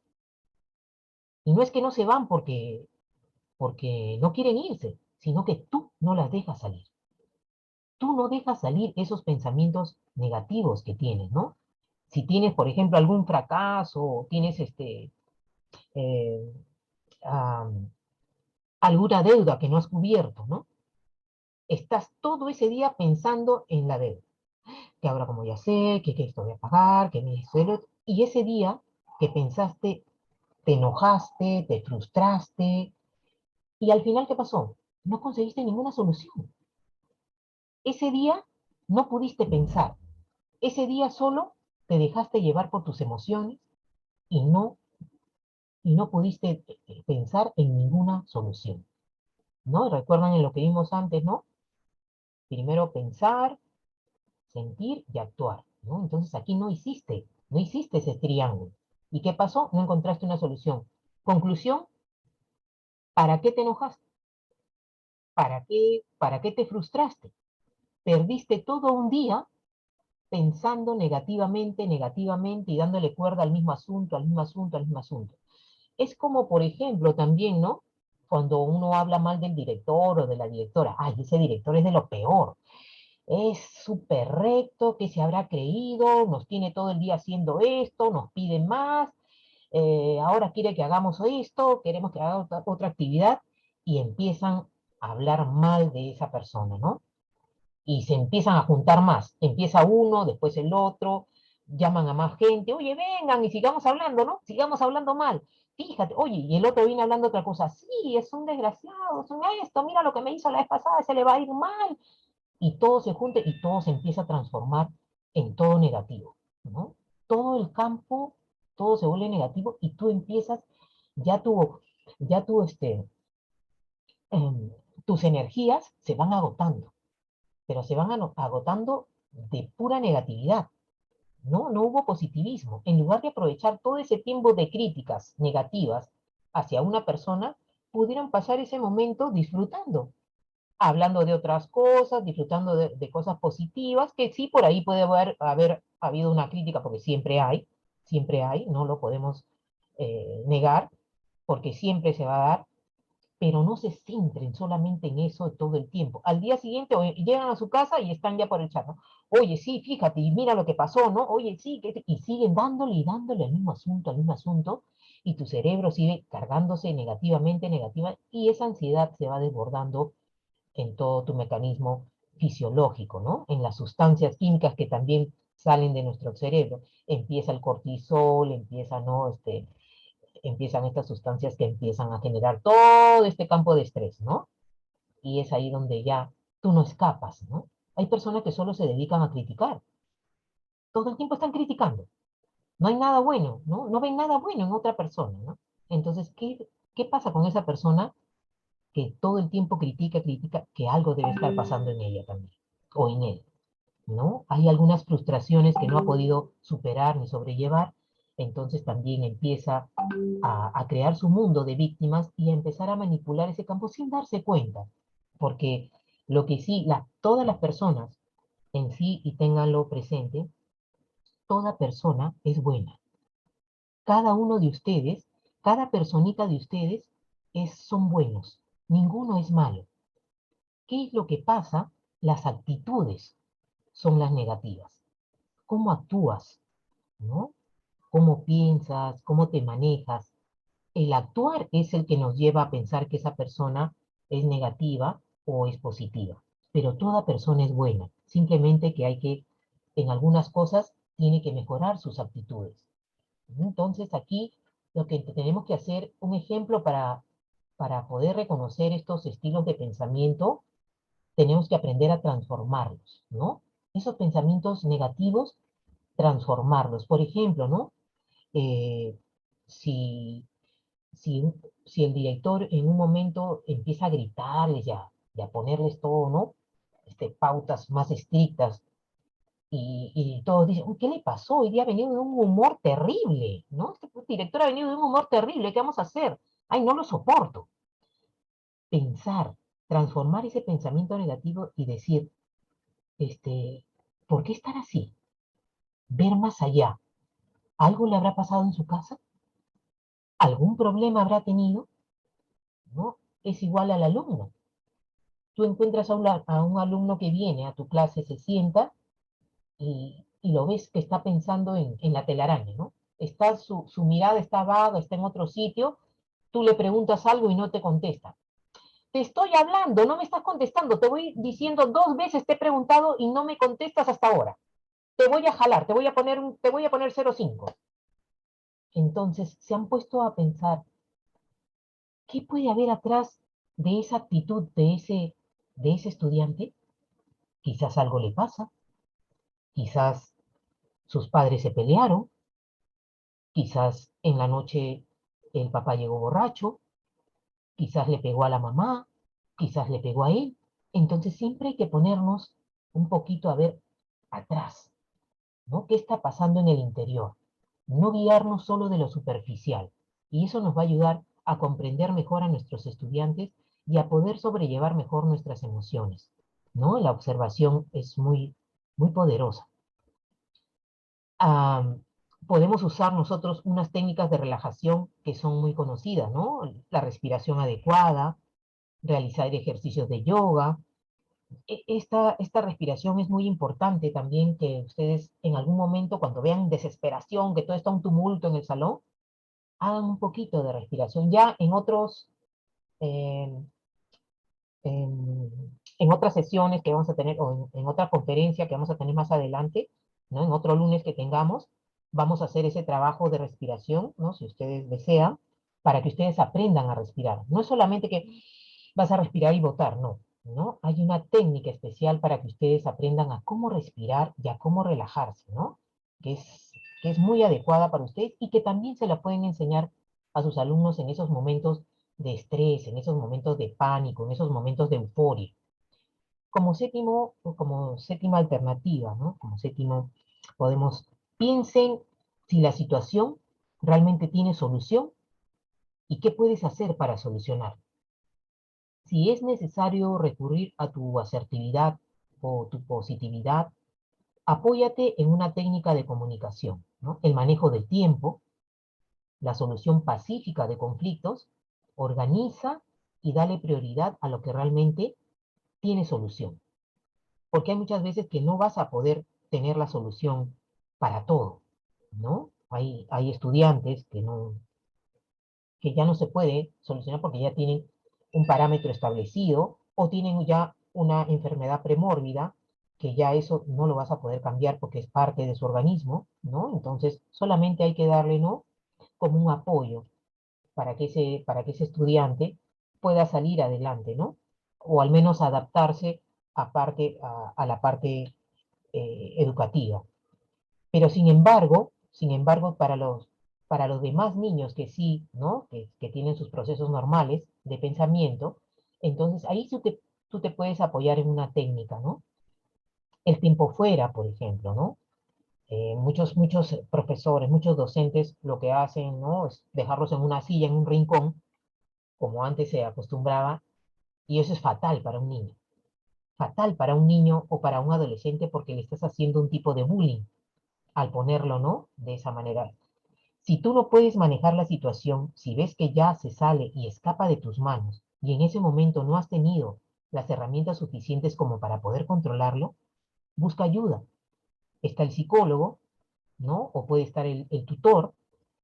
Y no es que no se van porque no quieren irse, sino que tú no las dejas salir. Tú no dejas salir esos pensamientos negativos que tienes, ¿no? Si tienes, por ejemplo, algún fracaso, o tienes eh, am, alguna deuda que no has cubierto, ¿no? Estás todo ese día pensando en la deuda. Que ahora como ya sé, que esto voy a pagar, que me suelo... Y ese día que pensaste, te enojaste, te frustraste, y al final, ¿qué pasó? No conseguiste ninguna solución. Ese día no pudiste pensar. Ese día solo te dejaste llevar por tus emociones y no pudiste pensar en ninguna solución, ¿no? Recuerdan en lo que vimos antes, ¿no? Primero pensar, sentir y actuar, ¿no? Entonces aquí no hiciste ese triángulo. ¿Y qué pasó? No encontraste una solución. Conclusión, ¿para qué te enojaste? ¿Para qué te frustraste? Perdiste todo un día pensando negativamente, negativamente y dándole cuerda al mismo asunto, al mismo asunto, al mismo asunto. Es como, por ejemplo, también, ¿no? Cuando uno habla mal del director o de la directora, ay, ese director es de lo peor, es súper recto, que se habrá creído, nos tiene todo el día haciendo esto, nos pide más, ahora quiere que hagamos esto, queremos que haga otra actividad, y empiezan a hablar mal de esa persona, ¿no? Y se empiezan a juntar más, empieza uno, después el otro, llaman a más gente, oye, vengan y sigamos hablando, ¿no? Sigamos hablando mal. Fíjate, oye, y el otro viene hablando otra cosa, sí, es un desgraciado, es un esto, mira lo que me hizo la vez pasada, se le va a ir mal, y todo se junta y todo se empieza a transformar en todo negativo, ¿no? Todo el campo, todo se vuelve negativo y tú empiezas, ya tu, ya tu, em, tus energías se van agotando, pero se van agotando de pura negatividad, ¿no? No hubo positivismo. En lugar de aprovechar todo ese tiempo de críticas negativas hacia una persona, pudieran pasar ese momento disfrutando, hablando de otras cosas, disfrutando de cosas positivas, que sí por ahí puede haber habido una crítica, porque siempre hay, no lo podemos negar, porque siempre se va a dar, pero no se centren solamente en eso todo el tiempo. Al día siguiente llegan a su casa y están ya por el chat, ¿no? Oye, sí, fíjate, y mira lo que pasó, ¿no? Oye, sí, y siguen dándole y dándole al mismo asunto, y tu cerebro sigue cargándose negativamente, negativa, y esa ansiedad se va desbordando en todo tu mecanismo fisiológico, ¿no? En las sustancias químicas que también salen de nuestro cerebro. Empieza el cortisol, empieza, ¿no? Empiezan estas sustancias que empiezan a generar todo este campo de estrés, ¿no? Y es ahí donde ya tú no escapas, ¿no? Hay personas que solo se dedican a criticar. Todo el tiempo están criticando. No hay nada bueno, ¿no? No ven nada bueno en otra persona, ¿no? Entonces, ¿qué pasa con esa persona que todo el tiempo critica, critica, que algo debe estar pasando en ella también, o en él, ¿no? Hay algunas frustraciones que no ha podido superar ni sobrellevar, entonces también empieza a crear su mundo de víctimas y a empezar a manipular ese campo sin darse cuenta, porque lo que sí, todas las personas en sí, y ténganlo presente, toda persona es buena. Cada uno de ustedes, cada personita de ustedes son buenos, ninguno es malo. ¿Qué es lo que pasa? Las actitudes son las negativas. ¿Cómo actúas? ¿No? ¿Cómo piensas? ¿Cómo te manejas? El actuar es el que nos lleva a pensar que esa persona es negativa o es positiva. Pero toda persona es buena. Simplemente que en algunas cosas, tiene que mejorar sus actitudes. Entonces aquí lo que tenemos que hacer, un ejemplo para poder reconocer estos estilos de pensamiento, tenemos que aprender a transformarlos, ¿no? Esos pensamientos negativos, transformarlos. Por ejemplo, ¿no? Eh, si, si, si el director en un momento empieza a gritarles y a ponerles todo, ¿no? Pautas más estrictas, y todos dicen, "Uy, ¿qué le pasó? Hoy día ha venido de un humor terrible, ¿no? Este director ha venido de un humor terrible, ¿qué vamos a hacer? Ay, no lo soporto". Pensar, transformar ese pensamiento negativo y decir, ¿por qué estar así? Ver más allá. ¿Algo le habrá pasado en su casa? ¿Algún problema habrá tenido? ¿No? Es igual al alumno. Tú encuentras a un alumno que viene a tu clase, se sienta y lo ves que está pensando en la telaraña, ¿no? Su mirada está vaga, está en otro sitio, tú le preguntas algo y no te contesta. Te estoy hablando, no me estás contestando, te voy diciendo 2 veces, te he preguntado y no me contestas hasta ahora. Te voy a jalar, te voy a poner 0,5. Entonces, se han puesto a pensar, ¿qué puede haber atrás de esa actitud de ese estudiante? Quizás algo le pasa, quizás sus padres se pelearon, quizás en la noche el papá llegó borracho, quizás le pegó a la mamá, quizás le pegó a él. Entonces siempre hay que ponernos un poquito a ver atrás, ¿no? ¿Qué está pasando en el interior? No guiarnos solo de lo superficial. Y eso nos va a ayudar a comprender mejor a nuestros estudiantes y a poder sobrellevar mejor nuestras emociones, ¿no? La observación es muy poderosa. Ah, podemos usar nosotros unas técnicas de relajación que son muy conocidas, ¿no? La respiración adecuada, realizar ejercicios de yoga. Esta respiración es muy importante también que ustedes en algún momento, cuando vean desesperación, que todo está un tumulto en el salón, hagan un poquito de respiración. Ya en, en otras sesiones que vamos a tener, o en otra conferencia que vamos a tener más adelante, ¿no? En otro lunes que tengamos, vamos a hacer ese trabajo de respiración, ¿no? Si ustedes desean, para que ustedes aprendan a respirar. No es solamente que vas a respirar y botar, no, ¿no? Hay una técnica especial para que ustedes aprendan a cómo respirar y a cómo relajarse, ¿no? Que es, que es muy adecuada para ustedes y que también se la pueden enseñar a sus alumnos en esos momentos de estrés, en esos momentos de pánico, en esos momentos de euforia. Como séptima alternativa, ¿no? Como séptimo, piensen si la situación realmente tiene solución y qué puedes hacer para solucionar. Si es necesario recurrir a tu asertividad o tu positividad, apóyate en una técnica de comunicación, ¿no? El manejo del tiempo, la solución pacífica de conflictos, organiza y dale prioridad a lo que realmente tiene solución. Porque hay muchas veces que no vas a poder tener la solución para todo, ¿no? Hay estudiantes que ya no se puede solucionar porque ya tienen un parámetro establecido o tienen ya una enfermedad premórbida, que ya eso no lo vas a poder cambiar porque es parte de su organismo, ¿no? Entonces, solamente hay que darle, ¿no? Como un apoyo para que ese estudiante pueda salir adelante, ¿no? O al menos adaptarse a la parte educativa. Pero sin embargo, para los demás niños que sí, ¿no? Que tienen sus procesos normales de pensamiento, entonces ahí tú te puedes apoyar en una técnica, ¿no? El tiempo fuera, por ejemplo, ¿no? Muchos profesores, muchos docentes lo que hacen, ¿no? Es dejarlos en una silla, en un rincón, como antes se acostumbraba, y eso es fatal para un niño. Fatal para un niño o para un adolescente porque le estás haciendo un tipo de bullying al ponerlo, ¿no? De esa manera. Si tú no puedes manejar la situación, si ves que ya se sale y escapa de tus manos, y en ese momento no has tenido las herramientas suficientes como para poder controlarlo, busca ayuda. Está el psicólogo, ¿no? O puede estar el tutor,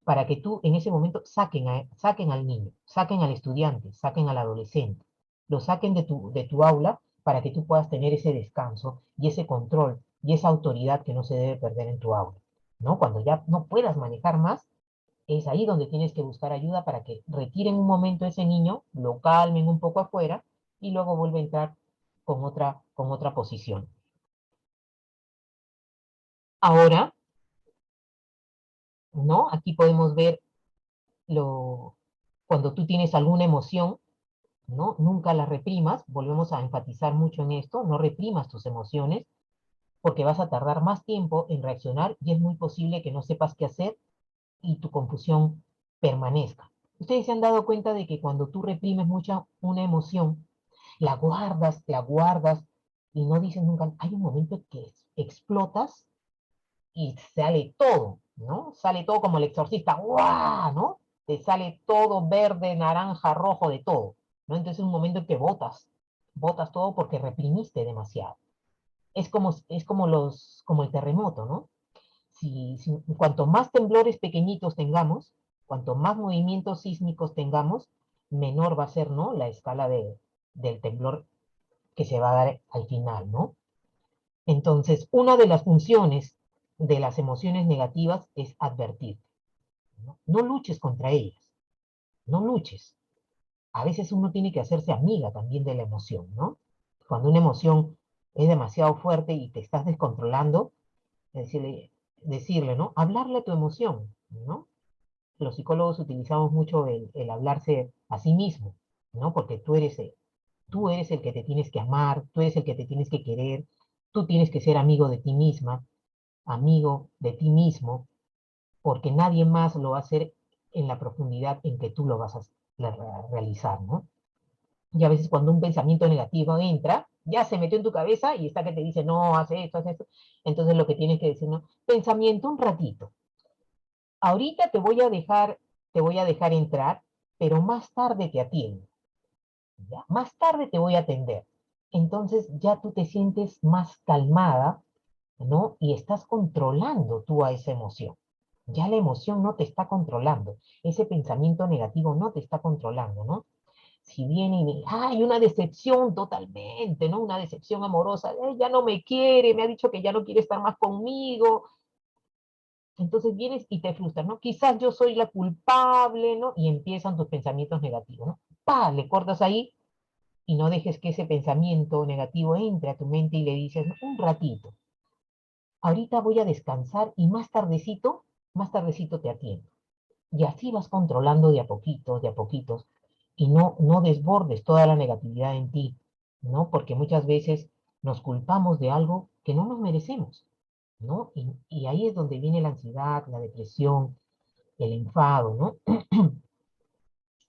para que tú en ese momento saquen al niño, saquen al estudiante, saquen al adolescente, lo saquen de tu aula para que tú puedas tener ese descanso y ese control y esa autoridad que no se debe perder en tu aula, ¿no? Cuando ya no puedas manejar más, es ahí donde tienes que buscar ayuda para que retiren un momento a ese niño, lo calmen un poco afuera y luego vuelve a entrar con otra posición. Ahora, ¿no? Aquí podemos ver lo, cuando tú tienes alguna emoción, ¿no? Nunca las reprimas, volvemos a enfatizar mucho en esto, no reprimas tus emociones porque vas a tardar más tiempo en reaccionar y es muy posible que no sepas qué hacer y tu confusión permanezca. Ustedes se han dado cuenta de que cuando tú reprimes mucha una emoción, la guardas y no dices nunca, hay un momento que explotas y sale todo, ¿no? Sale todo como el exorcista, ¡guau! ¿No? Te sale todo verde, naranja, rojo, de todo, ¿no? Entonces es un momento en que botas todo porque reprimiste demasiado. Es como el terremoto, ¿no? Cuanto más temblores pequeñitos tengamos, cuanto más movimientos sísmicos tengamos, menor va a ser, ¿no? La escala del temblor que se va a dar al final, ¿no? Entonces, una de las funciones de las emociones negativas es advertir. ¿No? No luches contra ellas, no luches. A veces uno tiene que hacerse amiga también de la emoción, ¿no? Cuando una emoción es demasiado fuerte y te estás descontrolando, decirle, ¿no? Hablarle a tu emoción, ¿no? Los psicólogos utilizamos mucho el hablarse a sí mismo, ¿no? Porque tú eres el que te tienes que amar, tú eres el que te tienes que querer, tú tienes que ser amigo de ti misma, amigo de ti mismo, porque nadie más lo va a hacer en la profundidad en que tú lo vas a realizar, ¿no? Y a veces cuando un pensamiento negativo entra, ya se metió en tu cabeza y está que te dice, no, haz esto, entonces lo que tienes que decir, ¿no? Pensamiento un ratito. Ahorita te voy a dejar entrar, pero más tarde te atiendo, ¿ya? Más tarde te voy a atender. Entonces ya tú te sientes más calmada, ¿no? Y estás controlando tú a esa emoción. Ya la emoción no te está controlando, ese pensamiento negativo no te está controlando, ¿no? Si viene y me, hay una decepción totalmente, ¿no? Una decepción amorosa, ya no me quiere, me ha dicho que ya no quiere estar más conmigo, entonces vienes y te frustras, ¿no? Quizás yo soy la culpable, ¿no? Y empiezan tus pensamientos negativos, ¿no? ¡Pah! Le cortas ahí y no dejes que ese pensamiento negativo entre a tu mente y le dices, "No, un ratito, ahorita voy a descansar y más tardecito te atiendo". Y así vas controlando de a poquitos, y no desbordes toda la negatividad en ti, ¿no? Porque muchas veces nos culpamos de algo que no nos merecemos, ¿no? Y ahí es donde viene la ansiedad, la depresión, el enfado, ¿no?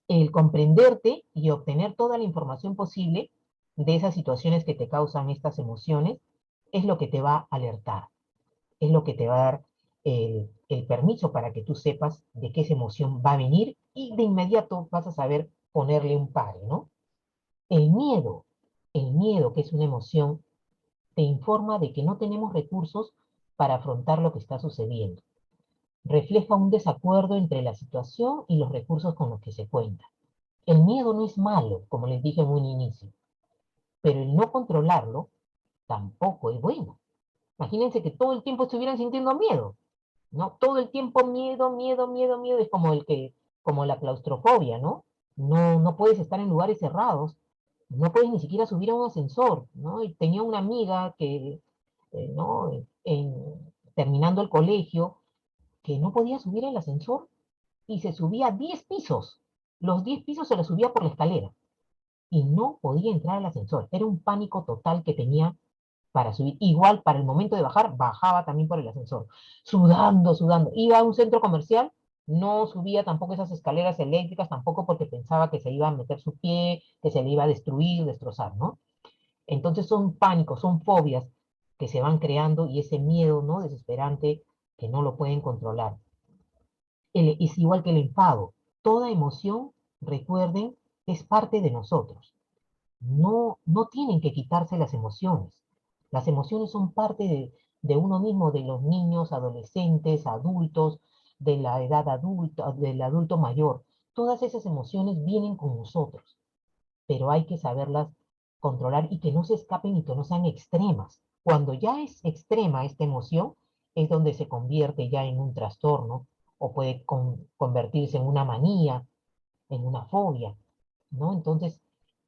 El comprenderte y obtener toda la información posible de esas situaciones que te causan estas emociones es lo que te va a alertar, es lo que te va a dar el permiso para que tú sepas de qué esa emoción va a venir y de inmediato vas a saber ponerle un pare, ¿no? El miedo, el miedo, que es una emoción, te informa de que no tenemos recursos para afrontar lo que está sucediendo. Refleja un desacuerdo entre la situación y los recursos con los que se cuenta. El miedo no es malo, como les dije en un inicio. pero el no controlarlo tampoco es bueno. Imagínense que todo el tiempo estuvieran sintiendo miedo, ¿no? Todo el tiempo miedo, miedo, miedo, miedo, es como la claustrofobia, ¿no? No puedes estar en lugares cerrados, no puedes ni siquiera subir a un ascensor, ¿no? Y tenía una amiga que, ¿no? Terminando el colegio, que no podía subir el ascensor y se subía 10 pisos. Los 10 pisos se los subía por la escalera y no podía entrar al ascensor. Era un pánico total que tenía para subir. Igual para el momento de bajar, bajaba también por el ascensor, sudando, sudando. Iba a un centro comercial, no subía tampoco esas escaleras eléctricas, tampoco porque pensaba que se iba a meter su pie, que se le iba a destruir, destrozar, ¿no? Entonces son pánicos, son fobias que se van creando y ese miedo, ¿no? Desesperante que no lo pueden controlar. Es igual que el enfado. Toda emoción, recuerden, es parte de nosotros. No tienen que quitarse las emociones. Las emociones son parte de uno mismo, de los niños, adolescentes, adultos, de la edad adulta, del adulto mayor. Todas esas emociones vienen con nosotros, pero hay que saberlas controlar y que no se escapen y que no sean extremas. Cuando ya es extrema esta emoción, es donde se convierte ya en un trastorno o puede convertirse en una manía, en una fobia, ¿no? Entonces,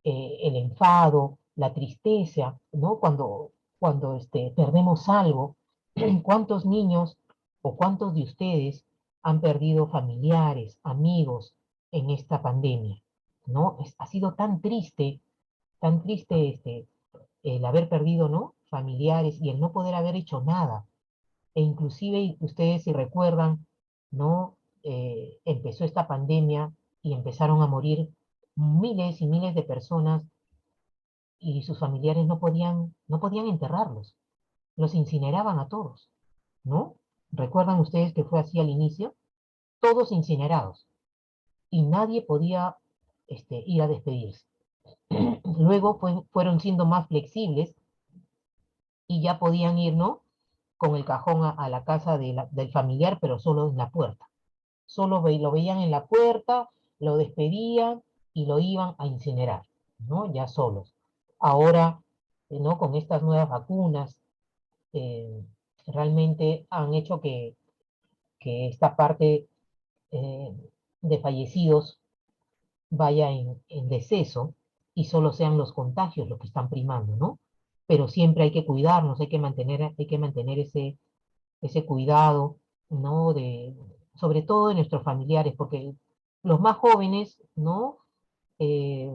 el enfado, la tristeza, ¿no? Cuando perdemos algo, ¿cuántos niños o cuántos de ustedes han perdido familiares, amigos en esta pandemia? ¿No? Ha sido tan triste el haber perdido, ¿no? Familiares y el no poder haber hecho nada. E inclusive ustedes si recuerdan, ¿no? Empezó esta pandemia y empezaron a morir miles y miles de personas y sus familiares no podían enterrarlos, los incineraban a todos, ¿no? ¿Recuerdan ustedes que fue así al inicio? Todos incinerados y nadie podía ir a despedirse. Luego fueron siendo más flexibles y ya podían ir, ¿no? Con el cajón a la casa del familiar, pero solo en la puerta. Solo lo veían en la puerta, lo despedían y lo iban a incinerar, ¿no? Ya solos. Ahora, ¿no? Con estas nuevas vacunas, eh, realmente han hecho que esta parte eh, de fallecidos vaya en deceso y solo sean los contagios los que están primando, ¿no? Pero siempre hay que cuidarnos, hay que mantener ese cuidado, ¿no? Sobre todo de nuestros familiares, porque los más jóvenes, ¿no? Eh,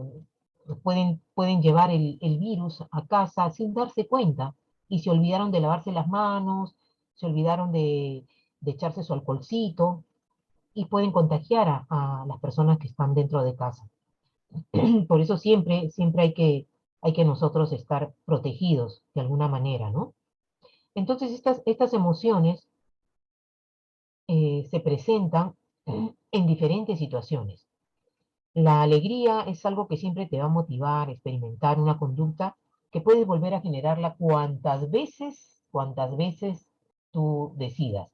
pueden llevar el virus a casa sin darse cuenta y se olvidaron de lavarse las manos, se olvidaron de echarse su alcoholcito y pueden contagiar a las personas que están dentro de casa. Por eso siempre, siempre hay que nosotros estar protegidos de alguna manera, ¿no? Entonces estas emociones se presentan en diferentes situaciones. La alegría es algo que siempre te va a motivar, a experimentar una conducta que puedes volver a generarla cuantas veces tú decidas.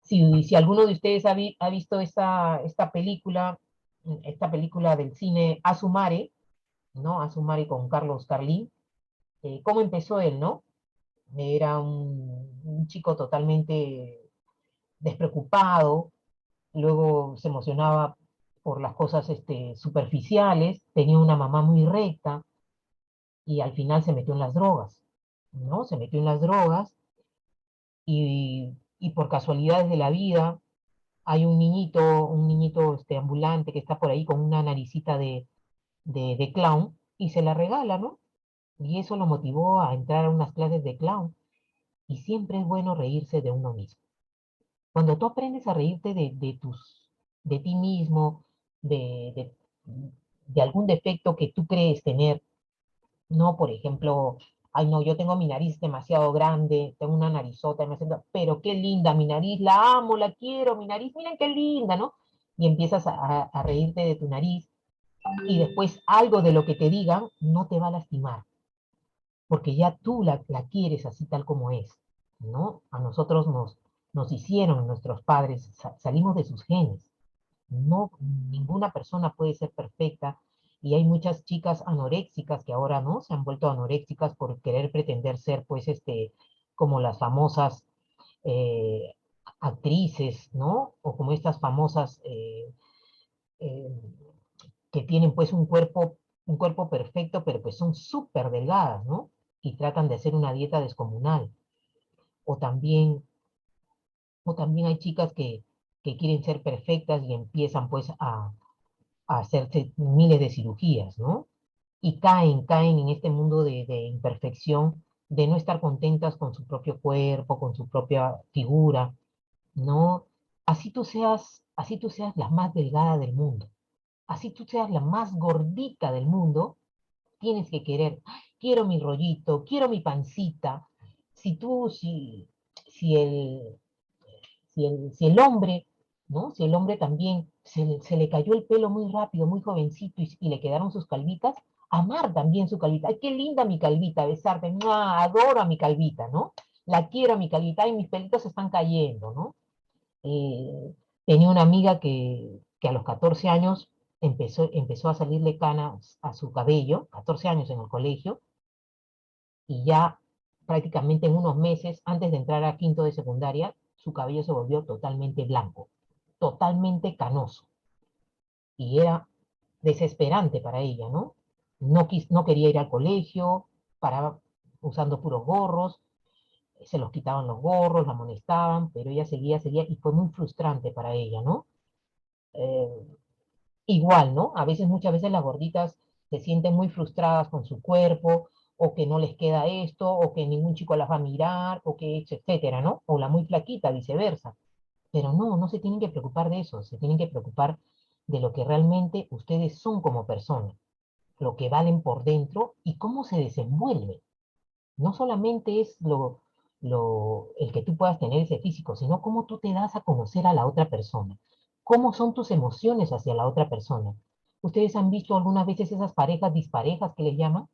Si alguno de ustedes ha visto esta película del cine Asumare, ¿no? Asumare con Carlos Carlín, ¿cómo empezó él, no? Era un chico totalmente despreocupado, luego se emocionaba por las cosas superficiales, tenía una mamá muy recta y al final se metió en las drogas, ¿no? Se metió en las drogas y por casualidades de la vida hay un niñito ambulante que está por ahí con una naricita de clown y se la regala, ¿no? Y eso lo motivó a entrar a unas clases de clown y siempre es bueno reírse de uno mismo. Cuando tú aprendes a reírte de ti mismo, de, de, de algún defecto que tú crees tener, no, por ejemplo, ay no, yo tengo mi nariz demasiado grande, tengo una narizota, pero qué linda mi nariz, la amo, la quiero, mi nariz, miren qué linda, ¿no? Y empiezas a reírte de tu nariz y después algo de lo que te digan no te va a lastimar, porque ya tú la quieres así tal como es, ¿no? A nosotros nos hicieron nuestros padres, salimos de sus genes. No, ninguna persona puede ser perfecta y hay muchas chicas anoréxicas que ahora, ¿no? Se han vuelto anoréxicas por querer pretender ser, pues, como las famosas eh, actrices, ¿no? O como estas famosas eh, que tienen, pues, un cuerpo perfecto, pero pues son súper delgadas, ¿no? Y tratan de hacer una dieta descomunal. O también, o también hay chicas que quieren ser perfectas y empiezan, pues, a hacerse miles de cirugías, ¿no? Y caen en este mundo de imperfección, de no estar contentas con su propio cuerpo, con su propia figura, ¿no? Así tú seas la más delgada del mundo, así tú seas la más gordita del mundo, tienes que querer, "Ay, quiero mi rollito, quiero mi pancita". Si tú, si si el hombre, ¿no? Si el hombre también se le cayó el pelo muy rápido, muy jovencito, y le quedaron sus calvitas, amar también su calvita. Ay, qué linda mi calvita, besarte, ¡mua! Adoro a mi calvita, ¿no? La quiero a mi calvita y mis pelitos se están cayendo, ¿no? Tenía una amiga que a los 14 años empezó a salirle canas a su cabello, 14 años en el colegio, y ya prácticamente en unos meses, antes de entrar a quinto de secundaria, su cabello se volvió totalmente blanco, totalmente canoso. Y era desesperante para ella, ¿no? No quería ir al colegio, paraba usando puros gorros, se los quitaban los gorros, la amonestaban, pero ella seguía, y fue muy frustrante para ella, ¿no? Eh, Igual, ¿no? Muchas veces las gorditas se sienten muy frustradas con su cuerpo, o que no les queda esto, o que ningún chico las va a mirar, o que, etcétera, ¿no? O la muy flaquita, viceversa. Pero no, no se tienen que preocupar de eso, se tienen que preocupar de lo que realmente ustedes son como personas, lo que valen por dentro y cómo se desenvuelven. No solamente es el que tú puedas tener ese físico, sino cómo tú te das a conocer a la otra persona, cómo son tus emociones hacia la otra persona. ¿Ustedes han visto algunas veces esas parejas disparejas que les llaman?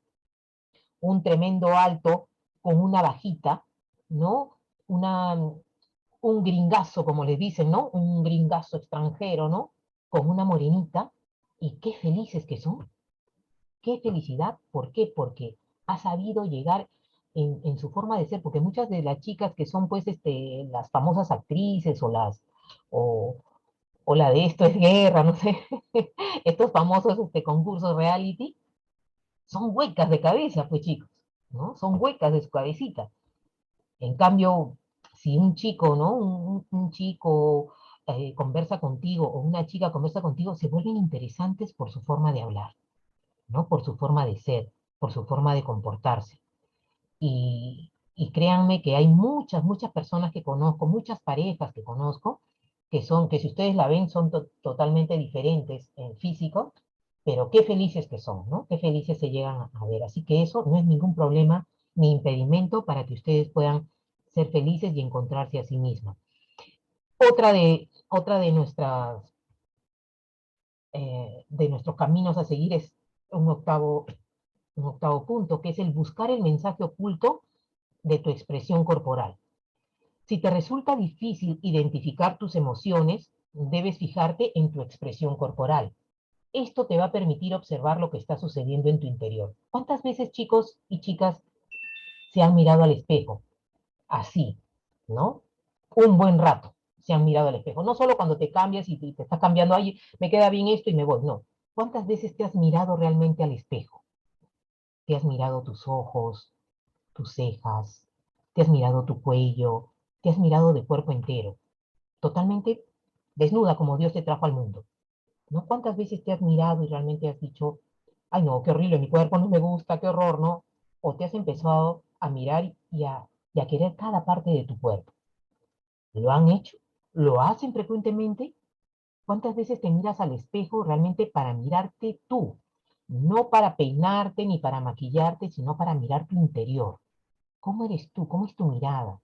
Un tremendo alto con una bajita, ¿no? Un gringazo, como les dicen, ¿no? Un gringazo extranjero, ¿no? Con una morenita, y qué felices que son. Qué felicidad. ¿Por qué? Porque ha sabido llegar en su forma de ser, porque muchas de las chicas que son, pues, las famosas actrices, o, o la de Esto es Guerra, no sé, estos famosos concursos reality, son huecas de cabeza, pues, chicos, ¿no? Son huecas de su cabecita. En cambio, si un chico, ¿no? Un chico conversa contigo, o una chica conversa contigo, se vuelven interesantes por su forma de hablar, ¿no? Por su forma de ser, por su forma de comportarse. Y créanme que hay muchas personas que conozco, muchas parejas que conozco, que si ustedes la ven son totalmente diferentes en físico, pero qué felices que son, ¿no? Qué felices se llegan a ver. Así que eso no es ningún problema ni impedimento para que ustedes puedan ser felices y encontrarse a sí mismas. Otra de nuestros caminos a seguir es un octavo punto, que es el buscar el mensaje oculto de tu expresión corporal. Si te resulta difícil identificar tus emociones, debes fijarte en tu expresión corporal. Esto te va a permitir observar lo que está sucediendo en tu interior. ¿Cuántas veces, chicos y chicas, se han mirado al espejo? Así, ¿no? Un buen rato se han mirado al espejo. No solo cuando te cambias y te estás cambiando, ahí me queda bien esto y me voy. No. ¿Cuántas veces te has mirado realmente al espejo? Te has mirado tus ojos, tus cejas, te has mirado tu cuello, te has mirado de cuerpo entero, totalmente desnuda como Dios te trajo al mundo, ¿no? ¿Cuántas veces te has mirado y realmente has dicho, ay no, qué horrible, mi cuerpo no me gusta, qué horror, ¿no? O te has empezado a mirar y a querer cada parte de tu cuerpo. ¿Lo han hecho? ¿Lo hacen frecuentemente? ¿Cuántas veces te miras al espejo realmente para mirarte tú? No para peinarte ni para maquillarte, sino para mirar tu interior. ¿Cómo eres tú? ¿Cómo es tu mirada?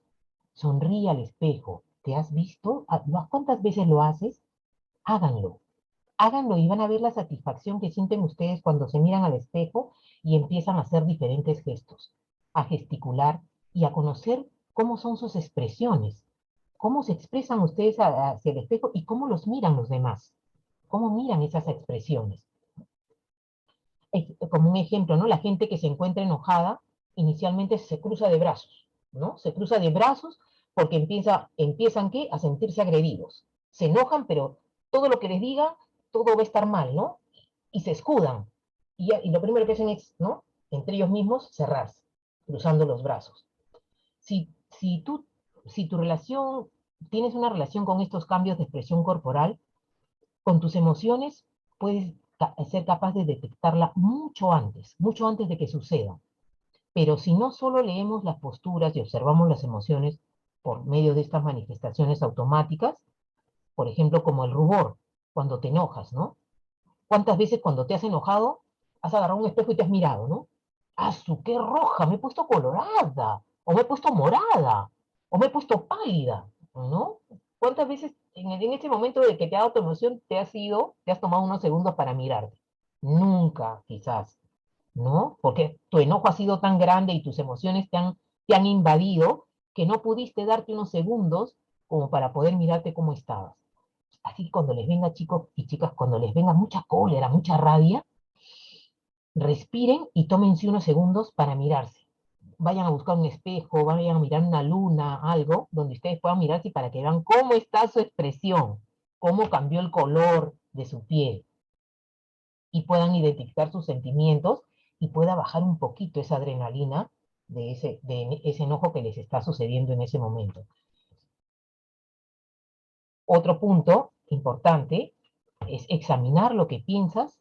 Sonríe al espejo. ¿Te has visto? ¿Cuántas veces lo haces? Háganlo. Háganlo y van a ver la satisfacción que sienten ustedes cuando se miran al espejo y empiezan a hacer diferentes gestos, a gesticular y a conocer cómo son sus expresiones, cómo se expresan ustedes hacia el espejo y cómo los miran los demás, cómo miran esas expresiones. como un ejemplo, ¿no? La gente que se encuentra enojada, inicialmente se cruza de brazos, ¿no? Se cruza de brazos porque empiezan, ¿qué? A sentirse agredidos. Se enojan, pero todo lo que les diga, todo va a estar mal, ¿no? Y se escudan. Y lo primero que hacen es, ¿no? Entre ellos mismos, cerrarse, cruzando los brazos. Si, si, tú, si tu relación, tienes una relación con estos cambios de expresión corporal, con tus emociones puedes ser capaz de detectarla mucho antes de que suceda. Pero si no solo leemos las posturas y observamos las emociones por medio de estas manifestaciones automáticas, por ejemplo, como el rubor, cuando te enojas, ¿no? ¿Cuántas veces cuando te has enojado has agarrado un espejo y te has mirado, ¿no? ¡Asu, qué roja! Me he puesto colorada, o me he puesto morada, o me he puesto pálida, ¿no? ¿Cuántas veces en ese momento de que te ha dado tu emoción te has tomado unos segundos para mirarte? Nunca, quizás, ¿no? Porque tu enojo ha sido tan grande y tus emociones te han invadido que no pudiste darte unos segundos como para poder mirarte cómo estabas. Así que cuando les venga, chicos y chicas, cuando les venga mucha cólera, mucha rabia, respiren y tómense unos segundos para mirarse. Vayan a buscar un espejo, vayan a mirar una luna, algo, donde ustedes puedan mirarse para que vean cómo está su expresión, cómo cambió el color de su piel y puedan identificar sus sentimientos y pueda bajar un poquito esa adrenalina de ese enojo que les está sucediendo en ese momento. Otro punto importante es examinar lo que piensas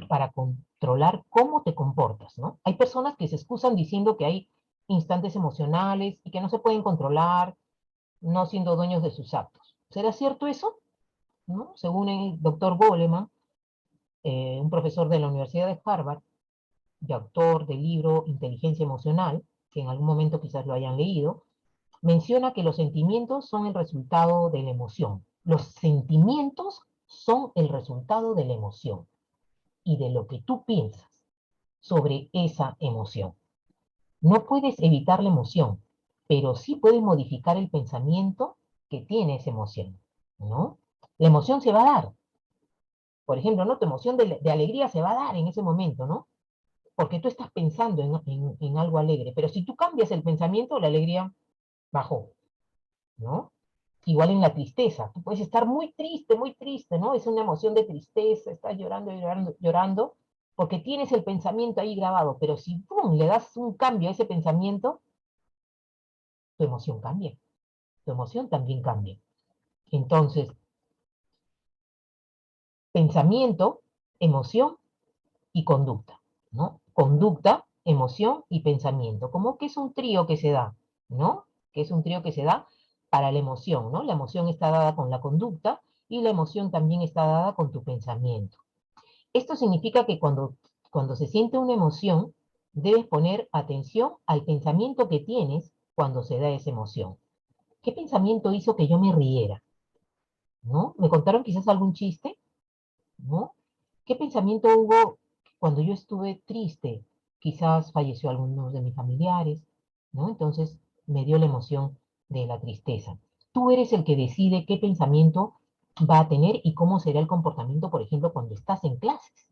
para controlar cómo te comportas, ¿no? Hay personas que se excusan diciendo que hay instantes emocionales y que no se pueden controlar, no siendo dueños de sus actos. ¿Será cierto eso? ¿No? Según el doctor Goleman, un profesor de la Universidad de Harvard y autor del libro Inteligencia Emocional, que en algún momento quizás lo hayan leído, menciona que los sentimientos son el resultado de la emoción. Los sentimientos son el resultado de la emoción y de lo que tú piensas sobre esa emoción. No puedes evitar la emoción, pero sí puedes modificar el pensamiento que tiene esa emoción, ¿no? La emoción se va a dar. Por ejemplo, ¿no? Tu emoción de alegría se va a dar en ese momento, ¿no? Porque tú estás pensando en algo alegre, pero si tú cambias el pensamiento, la alegría bajó, ¿no? Igual en la tristeza, tú puedes estar muy triste, ¿no? Es una emoción de tristeza, estás llorando, llorando, llorando, porque tienes el pensamiento ahí grabado, pero si ¡pum! Le das un cambio a ese pensamiento, tu emoción cambia, tu emoción también cambia. Entonces, pensamiento, emoción y conducta, ¿no? Conducta, emoción y pensamiento, como que es un trío que se da, ¿no? Que es un trío que se da para la emoción, ¿no? La emoción está dada con la conducta y la emoción también está dada con tu pensamiento. Esto significa que cuando se siente una emoción, debes poner atención al pensamiento que tienes cuando se da esa emoción. ¿Qué pensamiento hizo que yo me riera? ¿No? ¿Me contaron quizás algún chiste? ¿No? ¿Qué pensamiento hubo cuando yo estuve triste? Quizás falleció alguno de mis familiares, ¿no? Entonces me dio la emoción de la tristeza. Tú eres el que decide qué pensamiento va a tener y cómo será el comportamiento, por ejemplo, cuando estás en clases,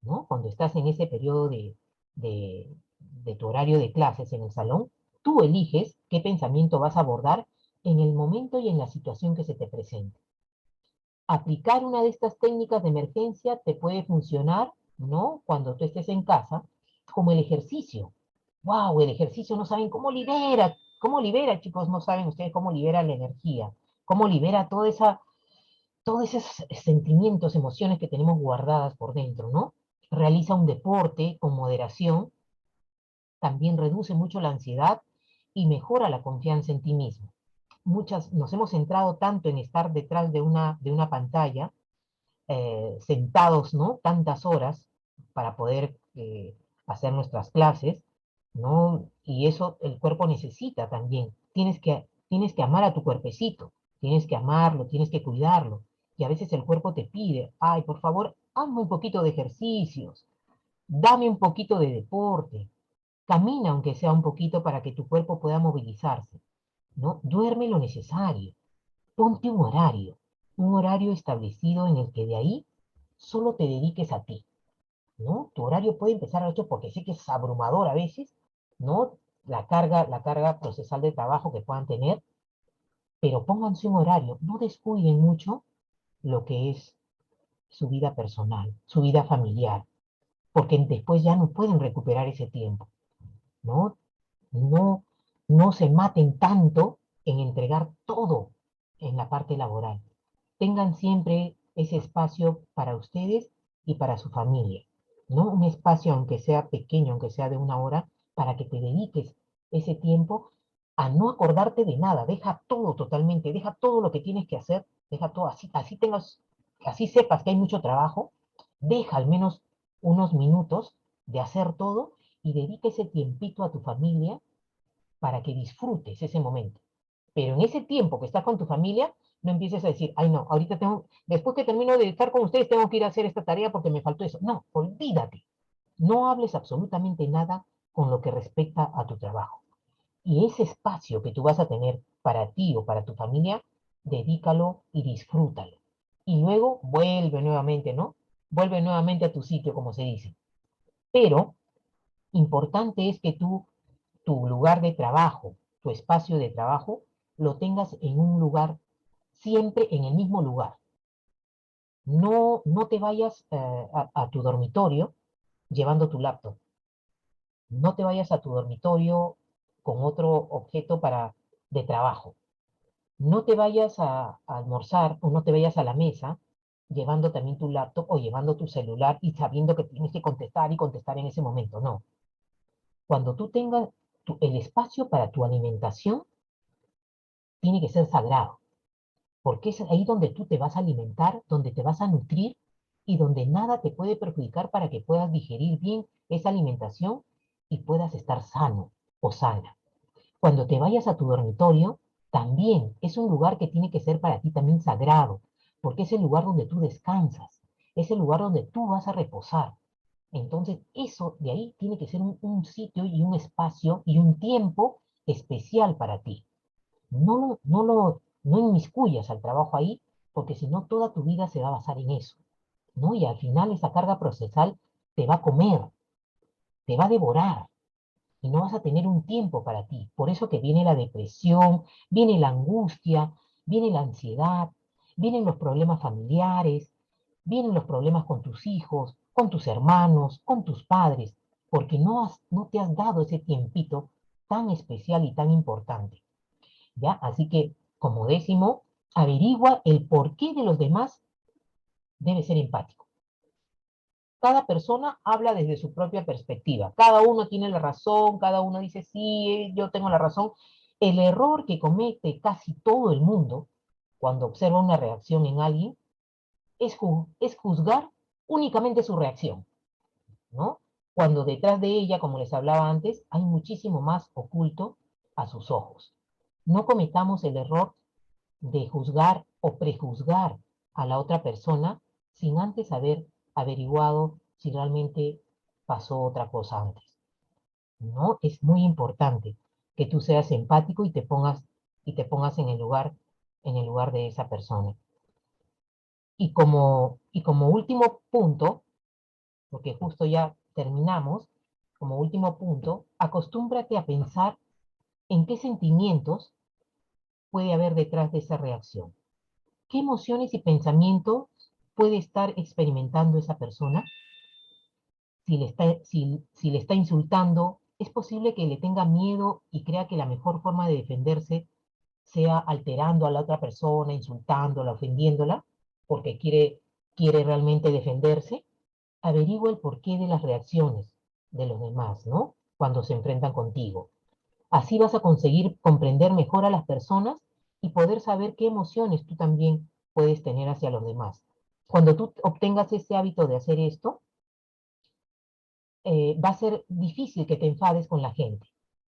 ¿no? Cuando estás en ese periodo de, de tu horario de clases en el salón, tú eliges qué pensamiento vas a abordar en el momento y en la situación que se te presente. Aplicar una de estas técnicas de emergencia te puede funcionar, ¿no? Cuando tú estés en casa, como el ejercicio. ¡Wow! El ejercicio no saben cómo libera, chicos, no saben ustedes cómo libera la energía, cómo libera todos esos sentimientos, emociones que tenemos guardadas por dentro, ¿no? Realiza un deporte con moderación, también reduce mucho la ansiedad y mejora la confianza en ti mismo. Nos hemos centrado tanto en estar detrás de una pantalla, sentados, ¿no? Tantas horas para poder hacer nuestras clases, ¿no? Y eso el cuerpo necesita también. Tienes que amar a tu cuerpecito, tienes que amarlo, tienes que cuidarlo. Y a veces el cuerpo te pide, ay, por favor, hazme un poquito de ejercicios, dame un poquito de deporte, camina aunque sea un poquito para que tu cuerpo pueda movilizarse, ¿no? Duerme lo necesario, ponte un horario establecido en el que de ahí solo te dediques a ti. ¿no? Tu horario puede empezar a las 8 porque sé que es abrumador a veces, ¿no? La carga procesal de trabajo que puedan tener, pero pónganse un horario, no descuiden mucho lo que es su vida personal, su vida familiar, porque después ya no pueden recuperar ese tiempo, ¿no? No, no se maten tanto en entregar todo en la parte laboral. Tengan siempre ese espacio para ustedes y para su familia, ¿no? Un espacio, aunque sea pequeño, aunque sea de 1 hora, para que te dediques ese tiempo a no acordarte de nada. Deja todo totalmente, deja todo lo que tienes que hacer, deja todo así sepas que hay mucho trabajo, deja al menos unos minutos de hacer todo y dedica ese tiempito a tu familia para que disfrutes ese momento. Pero en ese tiempo que estás con tu familia, no empieces a decir, ay no, ahorita después que termino de estar con ustedes, tengo que ir a hacer esta tarea porque me faltó eso. No, olvídate. No hables absolutamente nada con lo que respecta a tu trabajo. Y ese espacio que tú vas a tener para ti o para tu familia, dedícalo y disfrútalo. Y luego vuelve nuevamente, ¿no? Vuelve nuevamente a tu sitio, como se dice. Pero importante es que tu lugar de trabajo, tu espacio de trabajo, lo tengas en un lugar, siempre en el mismo lugar. No, no te vayas a tu dormitorio llevando tu laptop. No te vayas a tu dormitorio con otro objeto de trabajo. No te vayas a almorzar o no te vayas a la mesa llevando también tu laptop o llevando tu celular y sabiendo que tienes que contestar y contestar en ese momento. No. Cuando tú tengas el espacio para tu alimentación, tiene que ser sagrado, porque es ahí donde tú te vas a alimentar, donde te vas a nutrir y donde nada te puede perjudicar para que puedas digerir bien esa alimentación y puedas estar sano o sana. Cuando te vayas a tu dormitorio, también es un lugar que tiene que ser para ti también sagrado, porque es el lugar donde tú descansas, es el lugar donde tú vas a reposar. Entonces, eso de ahí tiene que ser un sitio y un espacio y un tiempo especial para ti. No inmiscuyas al trabajo ahí, porque si no toda tu vida se va a basar en eso, ¿no? Y al final esa carga procesal te va a comer, te va a devorar, y no vas a tener un tiempo para ti. Por eso que viene la depresión, viene la angustia, viene la ansiedad, vienen los problemas familiares, vienen los problemas con tus hijos, con tus hermanos, con tus padres, porque no te has dado ese tiempito tan especial y tan importante. ¿Ya? Así que, como décimo, averigua el porqué de los demás, debe ser empático. Cada persona habla desde su propia perspectiva. Cada uno tiene la razón, cada uno dice, sí, yo tengo la razón. El error que comete casi todo el mundo cuando observa una reacción en alguien es juzgar únicamente su reacción, ¿no? Cuando detrás de ella, como les hablaba antes, hay muchísimo más oculto a sus ojos. No cometamos el error de juzgar o prejuzgar a la otra persona sin antes haber averiguado si realmente pasó otra cosa antes. ¿No? Es muy importante que tú seas empático y te pongas en el lugar de esa persona. Y como último punto, porque justo ya terminamos, como último punto, acostúmbrate a pensar en qué sentimientos puede haber detrás de esa reacción. ¿Qué emociones y pensamientos puede estar experimentando esa persona? Si le está insultando, es posible que le tenga miedo y crea que la mejor forma de defenderse sea alterando a la otra persona, insultándola, ofendiéndola, porque quiere realmente defenderse. Averigua el porqué de las reacciones de los demás, ¿no? Cuando se enfrentan contigo. Así vas a conseguir comprender mejor a las personas y poder saber qué emociones tú también puedes tener hacia los demás. Cuando tú obtengas ese hábito de hacer esto, va a ser difícil que te enfades con la gente.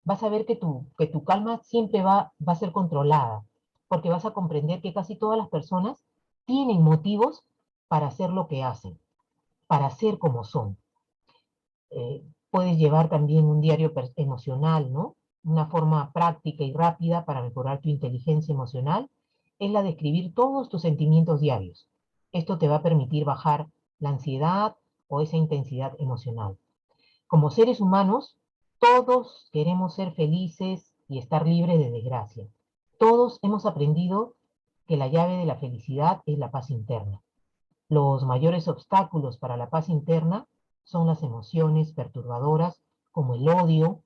Vas a ver que tu calma siempre va a ser controlada, porque vas a comprender que casi todas las personas tienen motivos para hacer lo que hacen, para ser como son. Puedes llevar también un diario emocional, ¿no? Una forma práctica y rápida para mejorar tu inteligencia emocional es la de escribir todos tus sentimientos diarios. Esto te va a permitir bajar la ansiedad, o esa intensidad emocional. Como seres humanos, todos queremos ser felices y estar libres de desgracia. Todos hemos aprendido que la llave de la felicidad es la paz interna. Los mayores obstáculos para la paz interna son las emociones perturbadoras como el odio,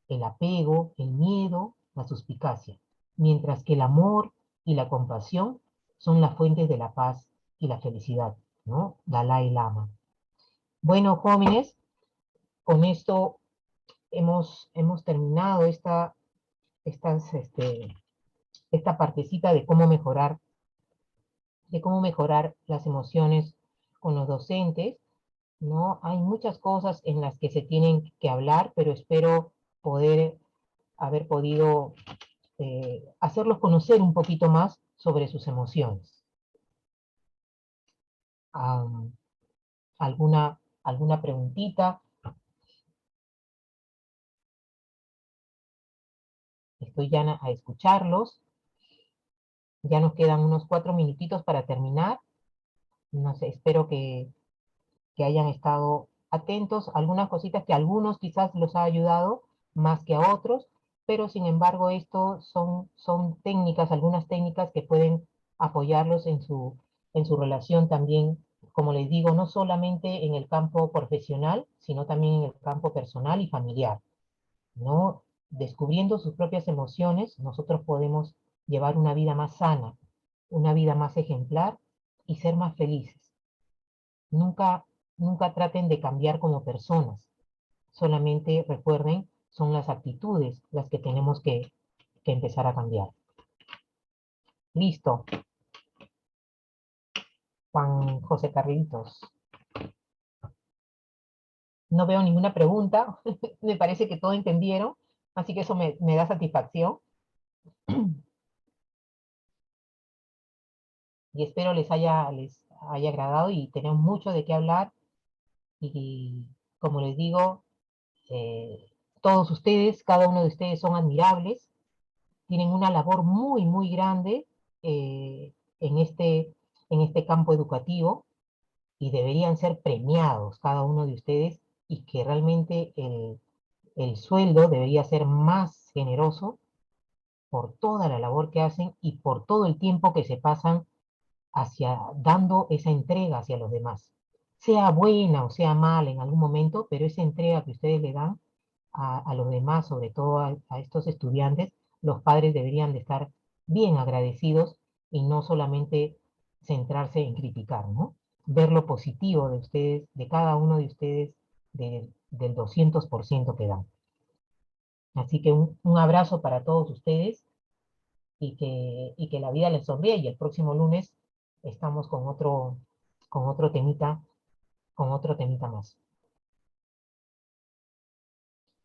el apego, el miedo, la suspicacia, mientras que el amor y la compasión son las fuentes de la paz y la felicidad, ¿no? Dalai Lama. Bueno, jóvenes, con esto hemos terminado esta partecita de cómo mejorar las emociones con los docentes, ¿no? Hay muchas cosas en las que se tienen que hablar, pero espero poder haber podido hacerlos conocer un poquito más sobre sus emociones. Am, ¿alguna preguntita? Estoy ya a escucharlos. Ya nos quedan unos 4 minutitos para terminar. No sé, espero que hayan estado atentos. Algunas cositas que a algunos quizás los ha ayudado más que a otros, pero sin embargo esto son técnicas, algunas técnicas que pueden apoyarlos en su relación también, como les digo, no solamente en el campo profesional, sino también en el campo personal y familiar, ¿no? Descubriendo sus propias emociones, nosotros podemos llevar una vida más sana, una vida más ejemplar y ser más felices. Nunca, nunca traten de cambiar como personas. Solamente recuerden, son las actitudes las que tenemos que empezar a cambiar. Listo, Juan José Carlitos. No veo ninguna pregunta. Me parece que todo entendieron, así que eso me da satisfacción. Y espero les haya agradado y tenemos mucho de qué hablar. Y como les digo, todos ustedes, cada uno de ustedes son admirables, tienen una labor muy, muy grande eh, en, en este campo educativo y deberían ser premiados cada uno de ustedes y que realmente el sueldo debería ser más generoso por toda la labor que hacen y por todo el tiempo que se pasan hacia dando esa entrega hacia los demás. Sea buena o sea mala en algún momento, pero esa entrega que ustedes le dan a los demás, sobre todo a estos estudiantes, los padres deberían de estar bien agradecidos y no solamente centrarse en criticar, ¿no? Ver lo positivo de ustedes, de cada uno de ustedes, del 200% que dan. Así que un abrazo para todos ustedes y que la vida les sonríe y el próximo lunes estamos con otro temita más.